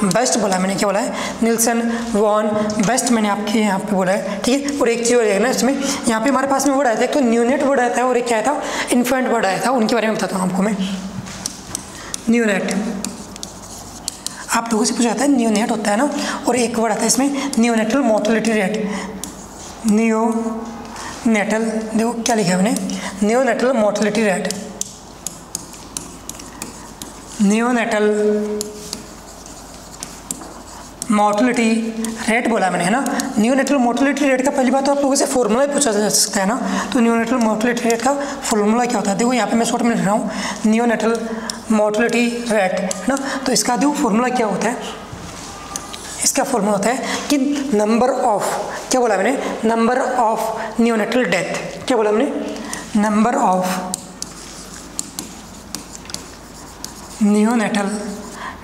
बेस्ट बोला मैंने, क्या बोला है, निल्सन वॉन बेस्ट मैंने आपके यहाँ पे बोला है, ठीक है। और एक चीज़ और है ना इसमें, यहाँ पे हमारे पास में वर्ड आया था, एक तो न्यूनेट वर्ड आया था और एक क्या था, इन्फेंट वर्ड आया था। उनके बारे में बताता हूँ आपको मैं। न्यूनेट आप लोगों से पूछा जाता है, न्यूनेट होता है ना, और एक वर्ड आता है इसमें न्यूनेटल मोर्टेलिटी रेट, नियोनेटल, देखो क्या लिखा है मैंने, neonatal mortality rate, neonatal mortality rate बोला मैंने, है ना। न्यूनेटल मोर्टेलिटी रेट का पहली बात तो आप लोगों से फॉर्मूला ही पूछा जा सकता है ना। तो न्यूनेटल मोर्टेलिटी रेट का फॉर्मूला क्या होता है, देखो यहाँ पे मैं शॉर्ट में लिख रहा हूँ, न्यूनेटल मोर्टेलिटी रेट, है ना। तो इसका देखो फॉर्मूला क्या होता है, इसका फॉर्मूला होता है कि नंबर ऑफ, क्या बोला मैंने, नंबर ऑफ न्यूनेटल डेथ। क्या बोला मैंने, नंबर ऑफ न्यूनेटल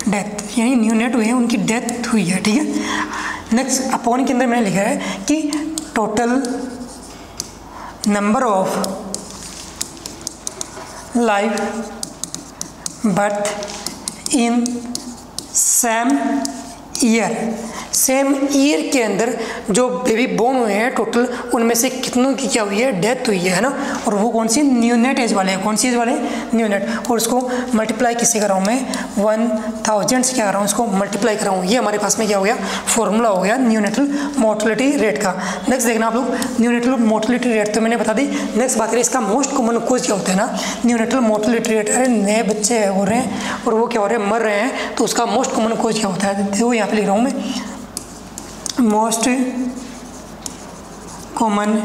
डेथ, यानी न्यूनेट हुए हैं, उनकी डेथ हुई है, ठीक है। नेक्स्ट अपॉन के अंदर मैंने लिखा है कि total number of live birth in same year, same year के अंदर जो बेबी बोर्न हुए हैं टोटल, उनमें से कितनों की क्या हुई है, डेथ हुई है ना। और वो कौन सी, न्यूनेट एज वाले हैं, कौन सी एज वाले, न्यूनेट। और उसको मल्टीप्लाई किससे कर रहा हूँ मैं, 1000 से क्या कर रहा हूँ, उसको मल्टीप्लाई कर रहा हूँ। ये हमारे पास में क्या हो गया, फॉर्मूला हो गया न्यूनेटल मोर्टेलिटी रेट का। नेक्स्ट देखना आप लोग, न्यूनेटल मोर्टेलिटी रेट तो मैंने बता दी। नेक्स्ट बात करें इसका मोस्ट कॉमन कोज क्या होता है ना, न्यूनेटल मोर्टेलिटी रेट, अरे नए बच्चे हो रहे हैं और वो क्या हो रहे हैं, मर रहे हैं, तो उसका मोस्ट कॉमन कोज क्या होता है, देखो यहाँ पे लिख रहा हूँ मैं, मोस्ट कॉमन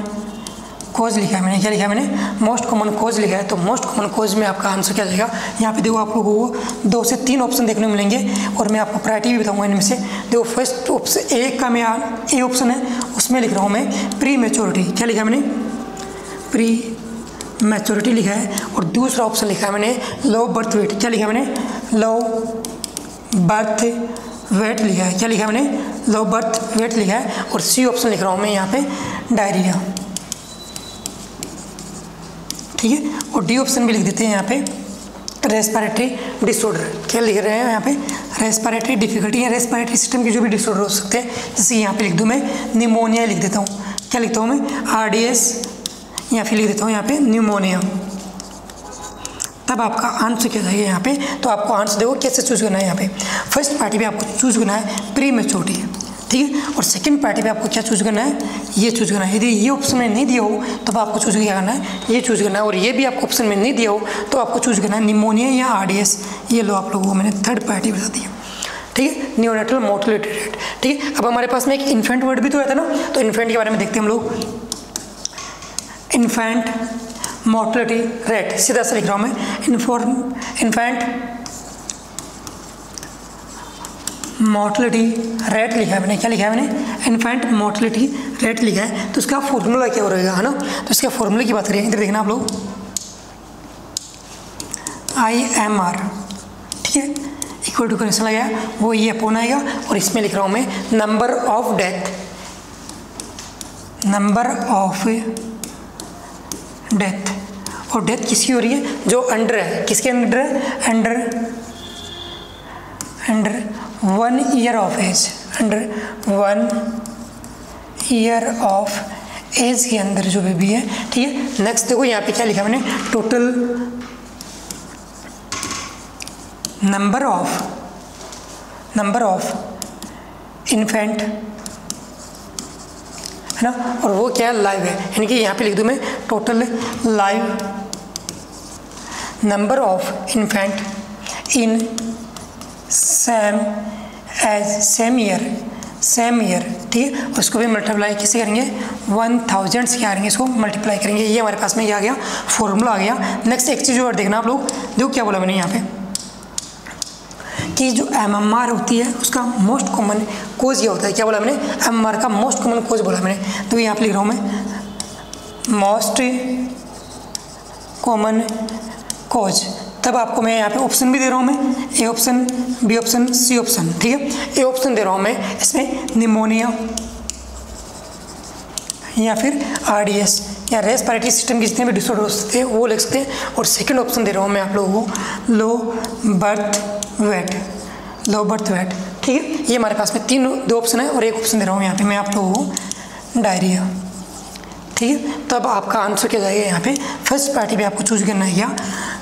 कोज लिखा है मैंने। क्या लिखा है मैंने, मोस्ट कॉमन कोज लिखा है। तो मोस्ट कॉमन कोज में आपका आंसर क्या जाएगा, यहाँ पे देखो आप लोगों को 2 से 3 ऑप्शन देखने को मिलेंगे और मैं आपको प्रायोरिटी भी बताऊंगा इनमें से। देखो फर्स्ट ऑप्शन एक का मैं ए ऑप्शन है, उसमें लिख रहा हूँ मैं प्री मैच्योरिटी। क्या लिखा है मैंने, प्री मैच्योरिटी लिखा है। और दूसरा ऑप्शन लिखा है मैंने लो बर्थ वेट। क्या लिखा है मैंने, लो बर्थ वेट लिखा है। क्या लिखा है मैंने, लो बर्थ वेट लिखा है। और सी ऑप्शन लिख रहा हूँ मैं यहाँ पे डायरिया। ठीक है। और डी ऑप्शन भी लिख देते हैं यहाँ पे रेस्पिरेटरी डिसऑर्डर। क्या लिख रहे हैं यहाँ पे? रेस्पिरेटरी डिफिकल्टी या रेस्पिरेटरी सिस्टम के जो भी डिसऑर्डर हो सकते हैं, जैसे यहाँ पे लिख दूँ मैं निमोनिया लिख देता हूँ। क्या लिखता हूँ मैं? RDS, या फिर लिख देता हूँ यहाँ पे न्यूमोनिया। तब आपका आंसर क्या जाएगा यहाँ पे? तो आपको आंसर देखो कैसे चूज करना है। यहाँ पे फर्स्ट पार्टी पे आपको चूज करना है प्रीमेच्योरिटी, ठीक है। और सेकंड पार्टी पे आपको क्या चूज करना है? ये चूज करना है। यदि ये ऑप्शन में नहीं दिया हो तो आपको चूज क्या करना है? ये चूज करना है। और ये भी आपको ऑप्शन में नहीं दिया हो तो आपको चूज करना है निमोनिया या RDS। ये लो आप लोगों को मैंने थर्ड पार्टी बता दिया, ठीक है। नियोनेटल मोर्टेलिटी रेट, ठीक है। अब हमारे पास में एक इन्फेंट वर्ड भी तो रहता ना, तो इन्फेंट के बारे में देखते हैं हम लोग। इन्फेंट मोर्टेलिटी रेट, सीधा सा लिख रहा हूँ मैं, इन्फेंट मोर्टेलिटी रेट लिखा है मैंने। क्या लिखा है मैंने? इन्फेंट मोर्टेलिटी रेट लिखा है। तो इसका फॉर्मूला क्या हो रहेगा, है ना? तो इसके फॉर्मूले की बात करें, इधर देखना आप लोग, IMR, ठीक है, इक्वल टू कनेक्शन लगाया, वो ये अपोन आएगा। और इसमें लिख रहा हूँ मैं number of death, number of death. और डेथ किसकी हो रही है? जो अंडर है, किसके अंडर है? Under 1 year of age, under 1 year of age के अंदर जो बेबी है, ठीक है। नेक्स्ट देखो यहाँ पे क्या लिखा मैंने? टोटल नंबर ऑफ इन्फेंट, है ना। और वो क्या लाइव है, यानी कि यहाँ पे लिख दूँ मैं total live number of infant in same year, ठीक है। उसको भी मल्टीप्लाई किससे करेंगे? 1000 से क्या करेंगे? इसको मल्टीप्लाई करेंगे। ये हमारे पास में क्या आ गया? फॉर्मूला आ गया। नेक्स्ट एक चीज़ और देखना आप लोग, देखो क्या बोला मैंने यहाँ पे कि जो MMR होती है उसका मोस्ट कॉमन कोज क्या होता है? क्या बोला मैंने? MMR का मोस्ट कॉमन कोज बोला मैंने। तो यहाँ पे लिख रहा हूँ मैं मोस्ट कॉमन कोज। तब आपको मैं यहाँ पे ऑप्शन भी दे रहा हूँ मैं, A option, B option, C option, ठीक है। ए ऑप्शन दे रहा हूँ मैं, इसमें निमोनिया या फिर RDS या रेस्पिरेटरी सिस्टम के जितने भी डिसऑर्डर हो सकते हैं वो लिख सकते हैं। और सेकंड ऑप्शन दे रहा हूँ मैं आप लोगों को लो बर्थ वेट, ठीक है। ये हमारे पास में दो ऑप्शन है और एक ऑप्शन दे रहा हूँ यहाँ पे मैं आप लोगों को डायरिया, ठीक है। तब आपका आंसर क्या जाएगा? यहाँ पे फर्स्ट पार्टी पे आपको चूज करना है या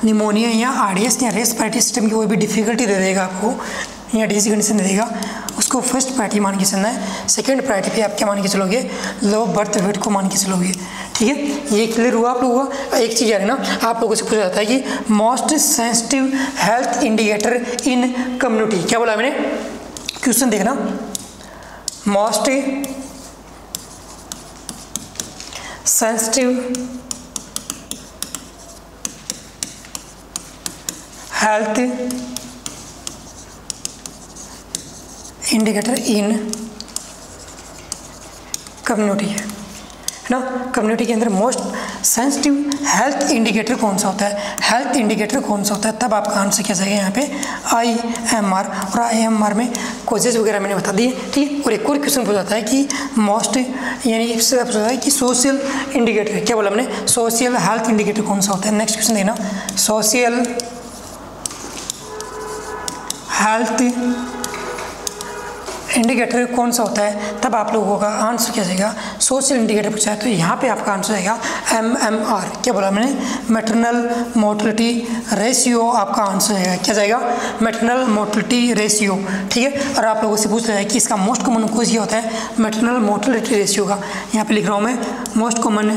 निमोनिया या RDS या रेस्पिरेटरी सिस्टम की कोई भी डिफिकल्टी दे देगा आपको या डिजीज कंडीशन दे देगा, उसको फर्स्ट पार्टी मान के चलना है। सेकंड पार्टी पे आप क्या मान के चलोगे? लो बर्थ वेट को मान के चलोगे, ठीक है। ये क्लियर हुआ आप लोगों का? एक चीज़ है ना, आप लोगों से पूछा जाता है कि मोस्ट सेंसिटिव हेल्थ इंडिकेटर इन कम्युनिटी। क्या बोला मैंने? क्वेश्चन देखना, मोस्ट सेंसिटिव हेल्थ इंडिकेटर इन कम्युनिटी है ना। कम्युनिटी के अंदर मोस्ट सेंसिटिव हेल्थ इंडिकेटर कौन सा होता है? हेल्थ इंडिकेटर कौन सा होता है? तब आपका आंसर क्या जाएगा यहाँ पे? IMR। और IMR में कोजेज वगैरह मैंने बता दिए, ठीक है। और एक और क्वेश्चन पूछा जाता है कि मोस्ट, यानी इससे पूछा जाता है कि सोशल इंडिकेटर, क्या बोला हमने? सोशल हेल्थ इंडिकेटर कौन सा होता है? नेक्स्ट क्वेश्चन देना, सोशल हेल्थ इंडिकेटर कौन सा होता है? तब आप लोगों का आंसर क्या जाएगा? सोशल इंडिकेटर पूछा है तो यहाँ पे आपका आंसर जाएगा MMR। क्या बोला मैंने? मैटरनल मोर्टेलिटी रेशियो आपका आंसर जाएगा। क्या जाएगा? मैटरनल मोर्टेलिटी रेशियो, ठीक है। और आप लोगों से पूछ रहा है कि इसका मोस्ट कॉमन कोज ये होता है मैटरनल मोर्टेलिटी रेशियो का। यहाँ पे लिख रहा हूँ मैं मोस्ट कॉमन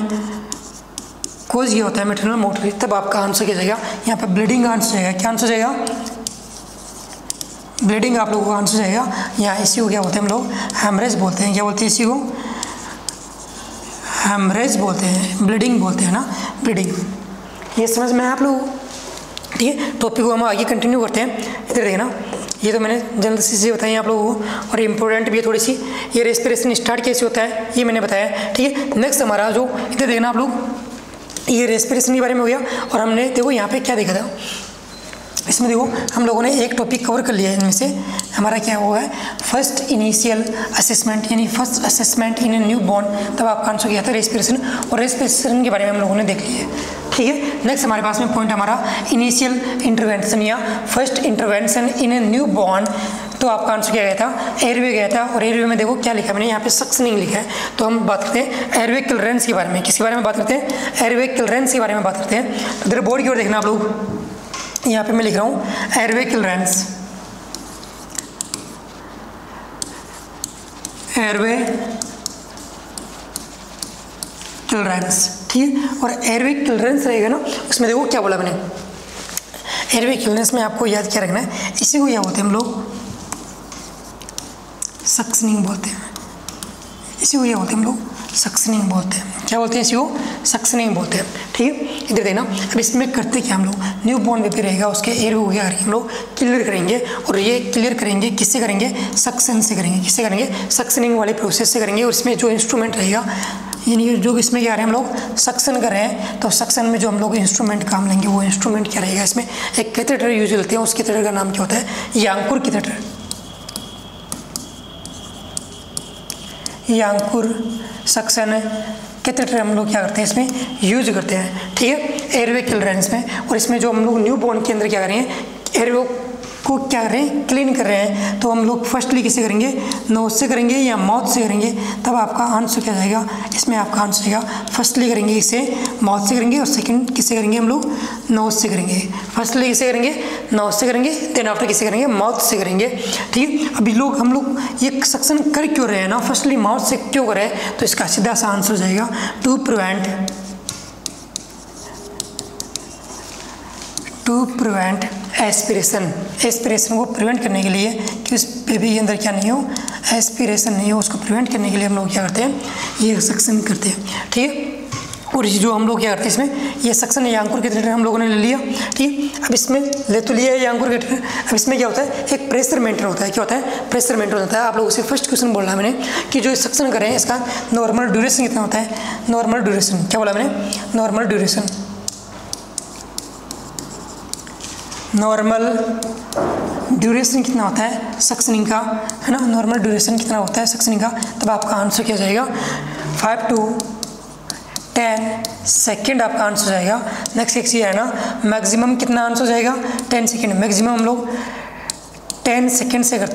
कोज ये होता है मैटरनल मोर्टेलिटी। तब आपका आंसर क्या जाएगा? यहाँ पे ब्लीडिंग आंसर जाएगा। क्या आंसर जाएगा? ब्लीडिंग आप लोगों का आंसर जाएगा। यहाँ इसी को क्या बोलते हैं हम लोग? हेमरेज बोलते हैं। क्या बोलते हैं इसी को? हेमरेज बोलते हैं, ब्लीडिंग बोलते हैं ना, ब्लीडिंग। ये समझ में आप लोग, ठीक है। टॉपिक को हम आगे कंटिन्यू करते हैं। इधर देखना, ये तो मैंने जल्द से बताई आप लोगों को, और इम्पोर्टेंट भी है थोड़ी सी। ये रेस्पिरेशन स्टार्ट कैसे होता है ये मैंने बताया, ठीक है। नेक्स्ट हमारा जो इधर देखना आप लोग, ये रेस्पिरेशन के बारे में हो गया। और हमने देखो यहाँ पे क्या देखा था, इसमें देखो हम लोगों ने एक टॉपिक कवर कर लिया है। इनमें से हमारा क्या हुआ है? फर्स्ट इनिशियल असेसमेंट, यानी first assessment in a new born. तब आपका आंसर किया था रेस्पिरेशन, और रेस्पिरेशन के बारे में हम लोगों ने देख लिया है। ठीक है। नेक्स्ट हमारे पास में पॉइंट हमारा इनिशियल इंटरवेंशन या first intervention in a new born. तो आपका आंसर क्या गया था, एयरवे गया था। और एयरवे में देखो क्या लिखा है मैंने यहाँ पे सक्शनिंग लिखा है। तो हम बात करते हैं एयरवे क्लियरेंस के बारे में। किसके बारे में बात करते हैं, एयरवे क्लियरेंस के बारे में बात करते हैं। तो इधर बोर्ड की ओर देखना आप लोग, यहाँ पे मैं लिख रहा हूँ एयरवे क्लियरेंस, एयरवे क्लियरेंस, ठीक है। और एयरवे क्लियरेंस रहेगा ना, उसमें देखो क्या बोला मैंने, एयरवे क्लियरेंस में आपको याद क्या रखना है, इसी को क्या बोलते हैं हम लोग, सक्शनिंग बोलते हैं। इसी को क्या बोलते हैं हम लोग, सक्शनिंग बोलते हैं। क्या बोलते हैं इसी को, सक्शनिंग बोलते हैं, ठीक है। इधर देखना, अब इसमें करते क्या हम लोग, न्यू बॉर्न बेबी रहेगा, उसके एयरवे को क्या करेंगे हम लोग, क्लियर करेंगे। और ये क्लियर करेंगे किससे करेंगे, सक्शन से करेंगे। किससे करेंगे, सक्शनिंग वाले प्रोसेस से करेंगे। और इसमें जो इंस्ट्रूमेंट रहेगा, यानी जो इसमें क्या रहे हैं हम लोग सक्शन कर रहे हैं, तो सक्शन में जो हम लोग इंस्ट्रूमेंट काम लेंगे वो इंस्ट्रूमेंट क्या रहेगा, इसमें एक कैथेटर यूज करते हैं। उस कैथेटर का नाम क्या होता है, यांकुर कैथेटर, यांकुर सक्शन कैथेटर हम लोग क्या करते हैं इसमें यूज करते हैं, ठीक है, एयरवे क्लियरेंस में। और इसमें जो हम लोग न्यू बॉर्न के अंदर क्या कर रहे हैं, एयरवे को क्या कर रहे हैं, क्लीन कर रहे हैं। तो हम लोग फर्स्टली किसे करेंगे, नोज से करेंगे या माउथ से करेंगे, तब आपका आंसर क्या जाएगा, इसमें आपका आंसर जाएगा फर्स्टली करेंगे इसे माउथ से करेंगे, और सेकंड किसे करेंगे हम लोग, नोज से करेंगे। फर्स्टली किसे करेंगे, नोज से करेंगे, देन आफ्टर किसे करेंगे, माउथ से करेंगे, ठीक है। अभी लोग हम लोग ये सक्शन कर क्यों रहे हैं ना, फर्स्टली माउथ से क्यों कर रहे हैं, तो इसका सीधा सा आंसर जाएगा टू प्रिवेंट एस्पिरेशन। एस्पिरेशन को प्रिवेंट करने के लिए कि उस बेबी के अंदर क्या नहीं हो, एस्पिरेशन नहीं हो, उसको प्रिवेंट करने के लिए हम लोग क्या करते हैं, ये सक्शन करते हैं, ठीक है। और जो हम लोग क्या करते हैं इसमें, ये सक्शन या अंकुर कैथेटर हम लोगों ने ले लिया, ठीक। अब इसमें ले तो लिया है ये अंकुर कैथेटर, अब इसमें क्या होता है, एक प्रेशर मेंटेन होता है। क्या होता है, प्रेशर मेंटेन होता है। आप लोगों से फर्स्ट क्वेश्चन बोला मैंने कि जो सक्शन करें इसका नॉर्मल ड्यूरेशन कितना होता है, नॉर्मल ड्यूरेशन, क्या बोला मैंने, नॉर्मल ड्यूरेशन, नॉर्मल ड्यूरेशन कितना होता है सक्शनिंग का, है ना, नॉर्मल ड्यूरेशन कितना होता है सक्शनिंग का। तब आपका आंसर क्या जाएगा, 5 to 10 सेकेंड आपका आंसर जाएगा। नेक्स्ट एक चीज़ है ना, मैक्सिमम कितना आंसर जाएगा, 10 सेकेंड। मैक्सिमम हम लोग 10 सेकेंड से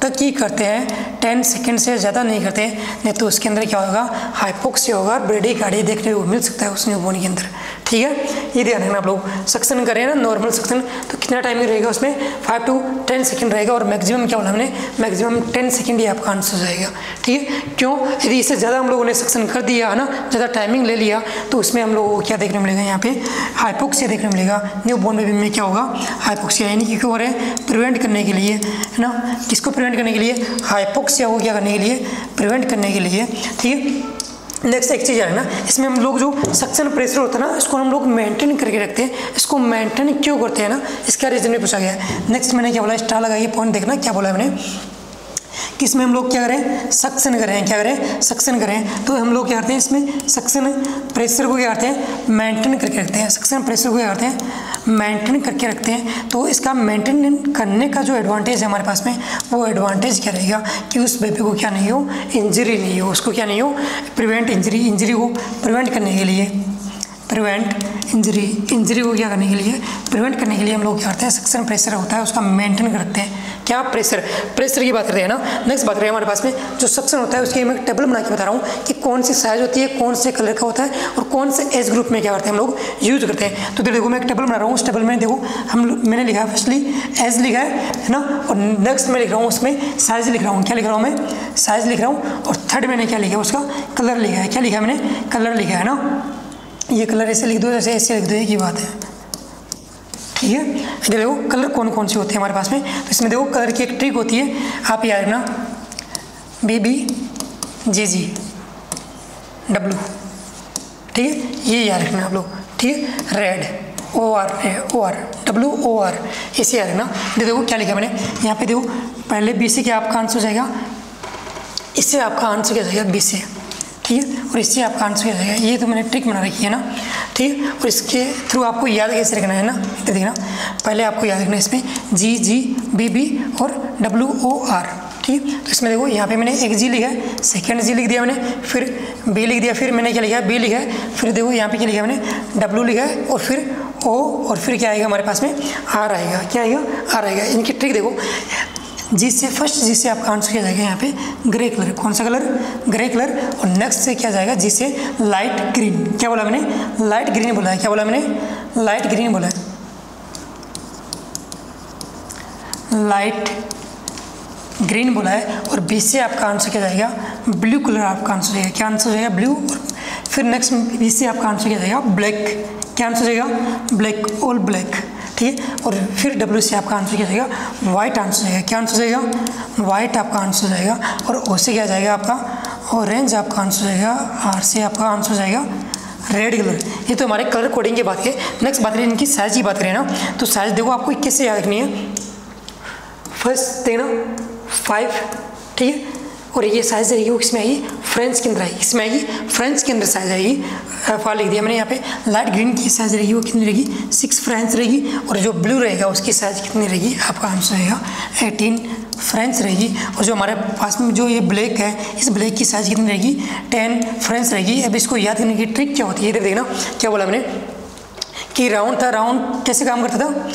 तक ही करते हैं, 10 सेकेंड से ज़्यादा नहीं करते, नहीं तो उसके अंदर क्या होगा, हाइपोक्सिया होगा, ब्रेडीकार्डिया देखने को मिल सकता है उस न्यूबॉर्न के अंदर, ठीक है। ये ध्यान रखना आप लोग, सक्शन करें ना नॉर्मल सक्शन, तो कितना टाइम रहेगा उसमें, 5 to 10 सेकेंड रहेगा। और मैक्सिमम क्या बोला हमने, मैक्सिमम 10 सेकेंड ही आपका आंसर जाएगा, ठीक है। क्यों, यदि इससे ज़्यादा हम लोगों ने सक्शन कर दिया है ना, ज़्यादा टाइमिंग ले लिया, तो उसमें हम लोगों को क्या देखने मिलेगा, यहाँ पे हाइपोक्सिया देखने मिलेगा। न्यूबॉर्न बेबी में क्या होगा, हाइपोक्सिया, यानी कि क्यों हो रहे हैं, प्रिवेंट करने के लिए, है ना। किसको प्रिवेंट करने के लिए, हाइपोक्सिया को क्या करने के लिए, प्रिवेंट करने के लिए, ठीक है। नेक्स्ट एक चीज़ है ना, इसमें हम लोग जो सक्शन प्रेशर होता है ना, इसको हम लोग मेंटेन करके रखते हैं। इसको मेंटेन क्यों करते हैं ना, इसका रीजन में पूछा गया है। नेक्स्ट मैंने क्या बोला, स्टार लगाइए, पॉइंट देखना क्या बोला मैंने, कि इसमें हम लोग क्या करें, सक्शन करें, क्या करें, सक्शन करें। तो हम लोग क्या करते हैं इसमें, सक्शन प्रेशर को क्या करते हैं, मेंटेन करके रखते हैं। सक्शन प्रेशर को क्या करते हैं, मेंटेन करके रखते हैं। तो इसका मेंटेन करने का जो एडवांटेज है हमारे पास में, वो एडवांटेज क्या रहेगा, कि उस बेबी को क्या नहीं हो, इंजरी नहीं हो, उसको क्या नहीं हो, प्रिवेंट इंजरी, इंजरी को प्रिवेंट करने के लिए, प्रिवेंट इंजरी, इंजरी को क्या करने के लिए, प्रिवेंट करने के लिए हम लोग क्या करते हैं, सक्शन प्रेशर होता है उसका मेंटेन करते हैं। क्या, प्रेशर, प्रेशर की बात करते हैं ना। नेक्स्ट बात करें हमारे पास में जो सक्शन होता है, उसकी मैं टेबल बना के बता रहा हूँ कि कौन सी साइज होती है, कौन से कलर का होता है, और कौन से एज ग्रुप में क्या करते हैं हम लोग यूज करते हैं। तो देखो मैं एक टेबल बना रहा हूँ, उस टेबल में देखो मैंने लिखा है, फर्स्टली एज लिखा है ना, और नेक्स्ट में लिख रहा हूँ उसमें साइज लिख रहा हूँ। क्या लिख रहा हूँ मैं, साइज लिख रहा हूँ। और थर्ड मैंने क्या लिखा है, उसका कलर लिखा है। क्या लिखा है मैंने, कलर लिखा है ना। ये कलर ऐसे लिख दो, जैसे ऐसे लिख दो, एक ही बात है, ठीक है। इधर देखो कलर कौन कौन से होते हैं हमारे पास में, तो इसमें देखो कलर की एक ट्रिक होती है, आप याद रखना, BB GG W, ठीक है, ये याद रखना आप लोग, ठीक है। रेड OR WOR, इसे याद रखना। देखो क्या लिखा मैंने यहाँ पे, देखो पहले BC क्या आपका आंसर हो जाएगा, इससे आपका आंसर क्या जाएगा, BC, ठीक है। और इससे आपका आंसर क्या जाएगा, ये तो मैंने ट्रिक बना रखी है ना, ठीक है। और इसके थ्रू आपको याद कैसे रखना है ना, इधर देखना, पहले आपको याद रखना है इसमें GG BB और WOR, ठीक ठीक है। तो इसमें देखो यहाँ पे मैंने एक जी लिखा है, सेकेंड जी लिख दिया मैंने, फिर बी लिख दिया, फिर मैंने क्या लिखा है, बी लिखा है, फिर देखो यहाँ पे क्या लिखा है मैंने, डब्ल्यू लिखा है, और फिर ओ, और फिर क्या आएगा हमारे पास में, आर आएगा। क्या आएगा, आर आएगा। इनकी ट्रिक देखो, जी से फर्स्ट जी से आपका आंसर क्या जाएगा यहाँ पे, ग्रे कलर। कौन सा कलर, ग्रे कलर। और नेक्स्ट से क्या जाएगा, जी से लाइट ग्रीन। क्या बोला मैंने, लाइट ग्रीन बोला है। क्या बोला मैंने, लाइट ग्रीन बोला है, लाइट ग्रीन बोला है। और बी से आपका आंसर क्या जाएगा, ब्लू कलर आपका आंसर जाएगा। क्या आंसर जाएगा, ब्लू। और फिर नेक्स्ट बी से आपका आंसर क्या जाएगा, ब्लैक। क्या आंसर जाएगा, ब्लैक, ऑल ब्लैक। ठीक है। और फिर डब्ल्यू से आपका आंसर क्या जाएगा, वाइट आंसर जाएगा। क्या आंसर जाएगा, वाइट आपका आंसर जाएगा। और ओ से क्या जाएगा आपका, ऑरेंज आपका आंसर जाएगा। आर से आपका आंसर जाएगा रेड कलर। ये तो हमारे कलर कोडिंग की बात है। नेक्स्ट बात करें इनकी साइज की बात करें ना, तो साइज देखो आपको 21 से याद रखनी है। फर्स्ट देखना 5, ठीक है। और ये साइज रहेगी वो किसमें आएगी, फ्रेंच के अंदर आएगी। इसमें आएगी फ्रेंच के अंदर साइज आएगी। फॉर लिख दिया मैंने यहाँ पे। लाइट ग्रीन की साइज रहेगी वो कितनी रहेगी, 6 फ्रेंच रहेगी। और जो ब्लू रहेगा उसकी साइज कितनी रहेगी, आपका आंसर रहेगा 18 फ्रेंच रहेगी। और जो हमारे पास में जो ये ब्लैक है, इस ब्लैक की साइज कितनी रहेगी, 10 फ्रेंच रहेगी। अब इसको याद करने की ट्रिक क्या होती है, इधर देखना। क्या बोला मैंने कि राउंड था, राउंड कैसे काम करता था,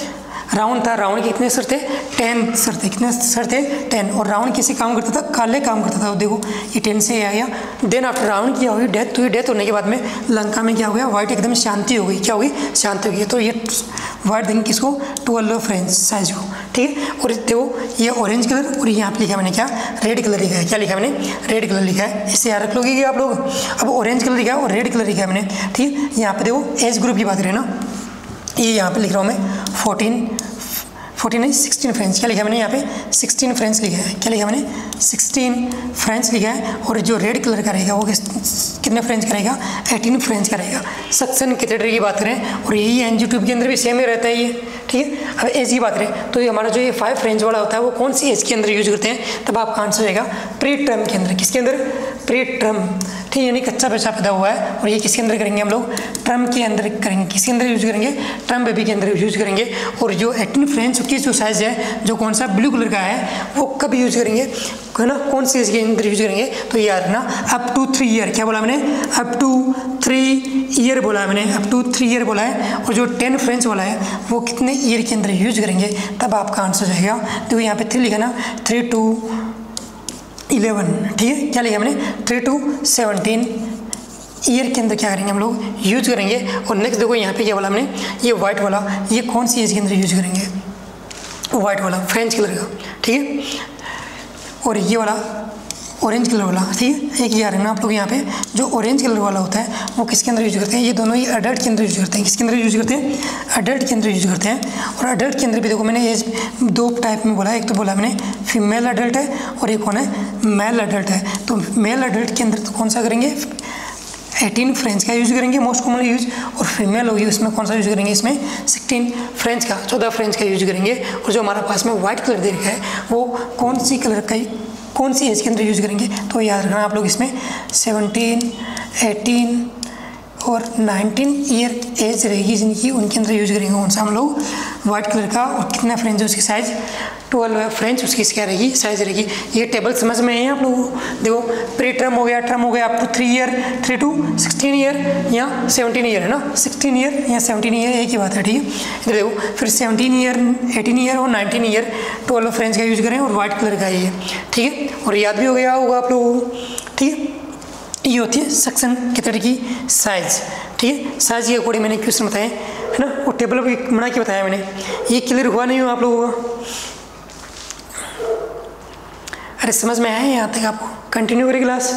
राउंड था, राउंड के कितने सर थे, 10 सर थे। कितने सर थे, 10। और राउंड कैसे काम करता था, काले काम करता था। देखो ये 10 से आ गया। देन आफ्टर राउंड क्या हुई, डेथ हुई। डेथ होने के बाद में लंका में क्या हो गया, वाइट एकदम शांति हो गई। क्या हो गई, शांति हो गई। तो ये वाइट देंगे किसको, 12 फ्रेंच साइज को। ठीक है। और देखो ये ऑरेंज कलर, और यहाँ पे लिखा मैंने क्या, रेड कलर लिखा है। क्या लिखा मैंने, रेड कलर लिखा है। इसे याद रख लोगे आप लोग। अब ऑरेंज कलर लिखा है और रेड कलर लिखा है मैंने। ठीक है। यहाँ पे देखो एज ग्रुप की बात करें ना, ये यहाँ पे लिख रहा हूँ मैं 14 नहीं 16 फ्रेंच। क्या लिखा मैंने यहाँ पे, 16 फ्रेंच लिखा है। क्या लिखा मैंने, 16 फ्रेंच लिखा है। और जो रेड कलर का रहेगा वो कितने फ्रेंच करेगा, 18 फ्रेंच करेगा। सक्शन कैथेड्रल की बात करें, और यही एनजी ट्यूब के अंदर भी सेम ही रहता है ये। ठीक है। अब एज की बात करें तो ये हमारा जो ये 5 फ्रेंच वाला होता है वो कौन सी एज के अंदर यूज करते हैं, तब आपका आंसर रहेगा प्री टर्म के अंदर। किसके अंदर, प्री टर्म। ठीक है, यानी कच्चा बच्चा पैदा हुआ है। और ये किसके अंदर करेंगे हम लोग, टर्म के अंदर करेंगे। किसके अंदर यूज करेंगे, टर्म बेबी के अंदर यूज करेंगे। और जो 18 फ्रेंच की जो साइज है, जो कौन सा ब्लू कलर का है, वो कब यूज करेंगे, है ना, कौन सी एज के अंदर यूज करेंगे, तो ये याद रखना अप टू 3 ईयर। क्या बोला मैंने, अप टू 3 ईयर बोला है मैंने, अप टू 3 ईयर बोला है। और जो 10 फ्रेंच वाला है वो कितने ईयर के अंदर यूज करेंगे, तब आपका आंसर जाएगा। तो यहाँ पे 3 लिखा ना, 3 to 11। ठीक है। क्या लिखा मैंने, 3 to 17 ईयर के अंदर क्या करेंगे हम लोग, यूज करेंगे। और नेक्स्ट देखो यहाँ पे क्या बोला हमने, ये वाइट वाला, ये कौन सी एज के अंदर यूज करेंगे, वाइट वाला, फ्रेंच कलर का। ठीक है। और ये वाला ऑरेंज कलर वाला। ठीक है। एक याद रखना आप लोग, यहाँ पे जो ऑरेंज कलर वाला होता है वो किसके अंदर यूज करते हैं, ये दोनों ही अडल्ट के अंदर यूज करते हैं। किसके अंदर यूज करते हैं, अडल्ट के अंदर यूज करते हैं। और अडल्ट के अंदर भी देखो मैंने एज 2 टाइप में बोला है। एक तो बोला मैंने फीमेल अडल्ट है, और एक कौन है, मेल अडल्ट है। तो मेल अडल्ट के अंदर तो कौन सा करेंगे, 18 फ्रेंच का यूज करेंगे मोस्ट कॉमनली यूज। और फीमेल होगी उसमें कौन सा यूज करेंगे, इसमें 16 फ्रेंच का, 14 फ्रेंच का यूज करेंगे। और जो हमारा पास में व्हाइट कलर दे रखा है वो कौन सी कलर का, कौन सी एज के अंदर यूज करेंगे, तो याद रखना आप लोग इसमें 17, 18 और 19 ईयर एज रहेगी जिनकी, उनके अंदर यूज करेंगे कौन सा हम लोग, व्हाइट कलर का। और कितना फ्रेंच है उसकी साइज, 12 फ्रेंच उसकी क्या रहेगी, साइज रहेगी। ये टेबल समझ में है आप लोगों को। देखो प्री टर्म हो गया, टर्म हो गया up to 3 year, 3 to 16 year या 17 ईयर, है ना, 16 ईयर या 17 ईयर एक ही बात है। ठीक है। इधर देखो फिर 17 ईयर, 18 ईयर और 19 ईयर 12 फ्रेंच का यूज करें, और व्हाइट कलर का ये। ठीक है। और याद भी हो गया होगा आप लोगों को। ठीक है। ये होती है सक्शन कैथेड्रल की साइज। ठीक है। साइज के अकॉर्डिंग मैंने क्वेश्चन बताए, है ना, और टेबल भी बना के बताया मैंने। ये क्लियर हुआ नहीं हो आप लोगों को, अरे समझ में आया यहाँ तक आपको, कंटिन्यू करें क्लास।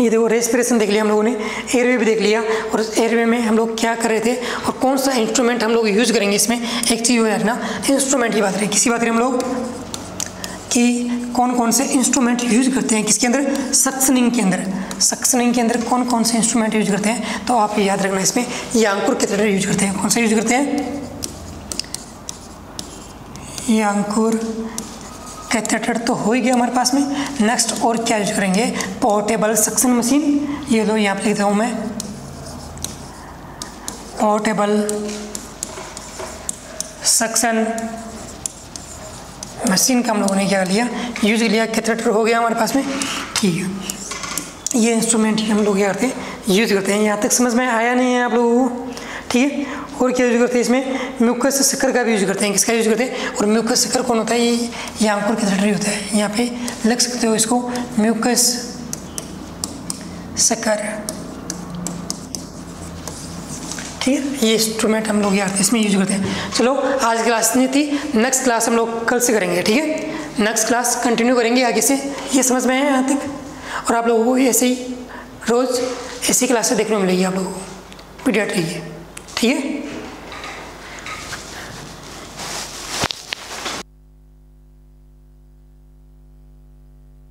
ये देखो रेस्पिरेशन देख लिया हम लोगों ने, एयरवे भी देख लिया, और एयरवे में हम लोग क्या कर रहे थे और कौन सा इंस्ट्रूमेंट हम लोग यूज करेंगे। इसमें एक चीज़ है ना, इंस्ट्रूमेंट की बात करें, किसी बात करें हम लोग कि कौन कौन से इंस्ट्रूमेंट यूज करते हैं किसके अंदर, सक्शनिंग के अंदर। सक्शनिंग के अंदर कौन कौन से इंस्ट्रूमेंट यूज करते हैं, तो आप याद रखना इसमें यांकुर कैथेड्रल यूज करते हैं। कौन सा यूज करते हैं, यांकुर कैथेटर तो हो ही गया हमारे पास में। नेक्स्ट और क्या यूज करेंगे, पोर्टेबल सक्शन मशीन। ये लो यहाँ पे लिखता हूँ मैं, पोर्टेबल सक्शन मशीन का हम लोगों ने क्या लिया, यूज़ लिया। कैथेटर हो गया हमारे पास में, ठीक है। ये इंस्ट्रूमेंट ही हम लोग क्या करते हैं, यूज़ करते हैं। यहाँ तक समझ में आया नहीं है आप लोगों को, ठीक है। और क्या यूज़ करते हैं इसमें, म्यूकस शक्कर का भी यूज़ करते हैं। किसका यूज़ करते हैं, और म्यूकस शक्कर कौन होता है, ये अंकुर कैथेटर ही होता है। यहाँ पे लिख सकते हो इसको, म्यूकस शक्कर, ठीक है। ये इंस्ट्रूमेंट हम लोग यहाँ इसमें यूज करते हैं। चलो आज क्लास नहीं थी, नेक्स्ट क्लास हम लोग कल से करेंगे, ठीक है। नेक्स्ट क्लास कंटिन्यू करेंगे आगे से। ये समझ में आया यहाँ तक, और आप लोगों को ऐसे ही रोज़ ऐसी क्लासें देखने को मिलेगी आप लोगों को पीडियाट्रिक की, ठीक है।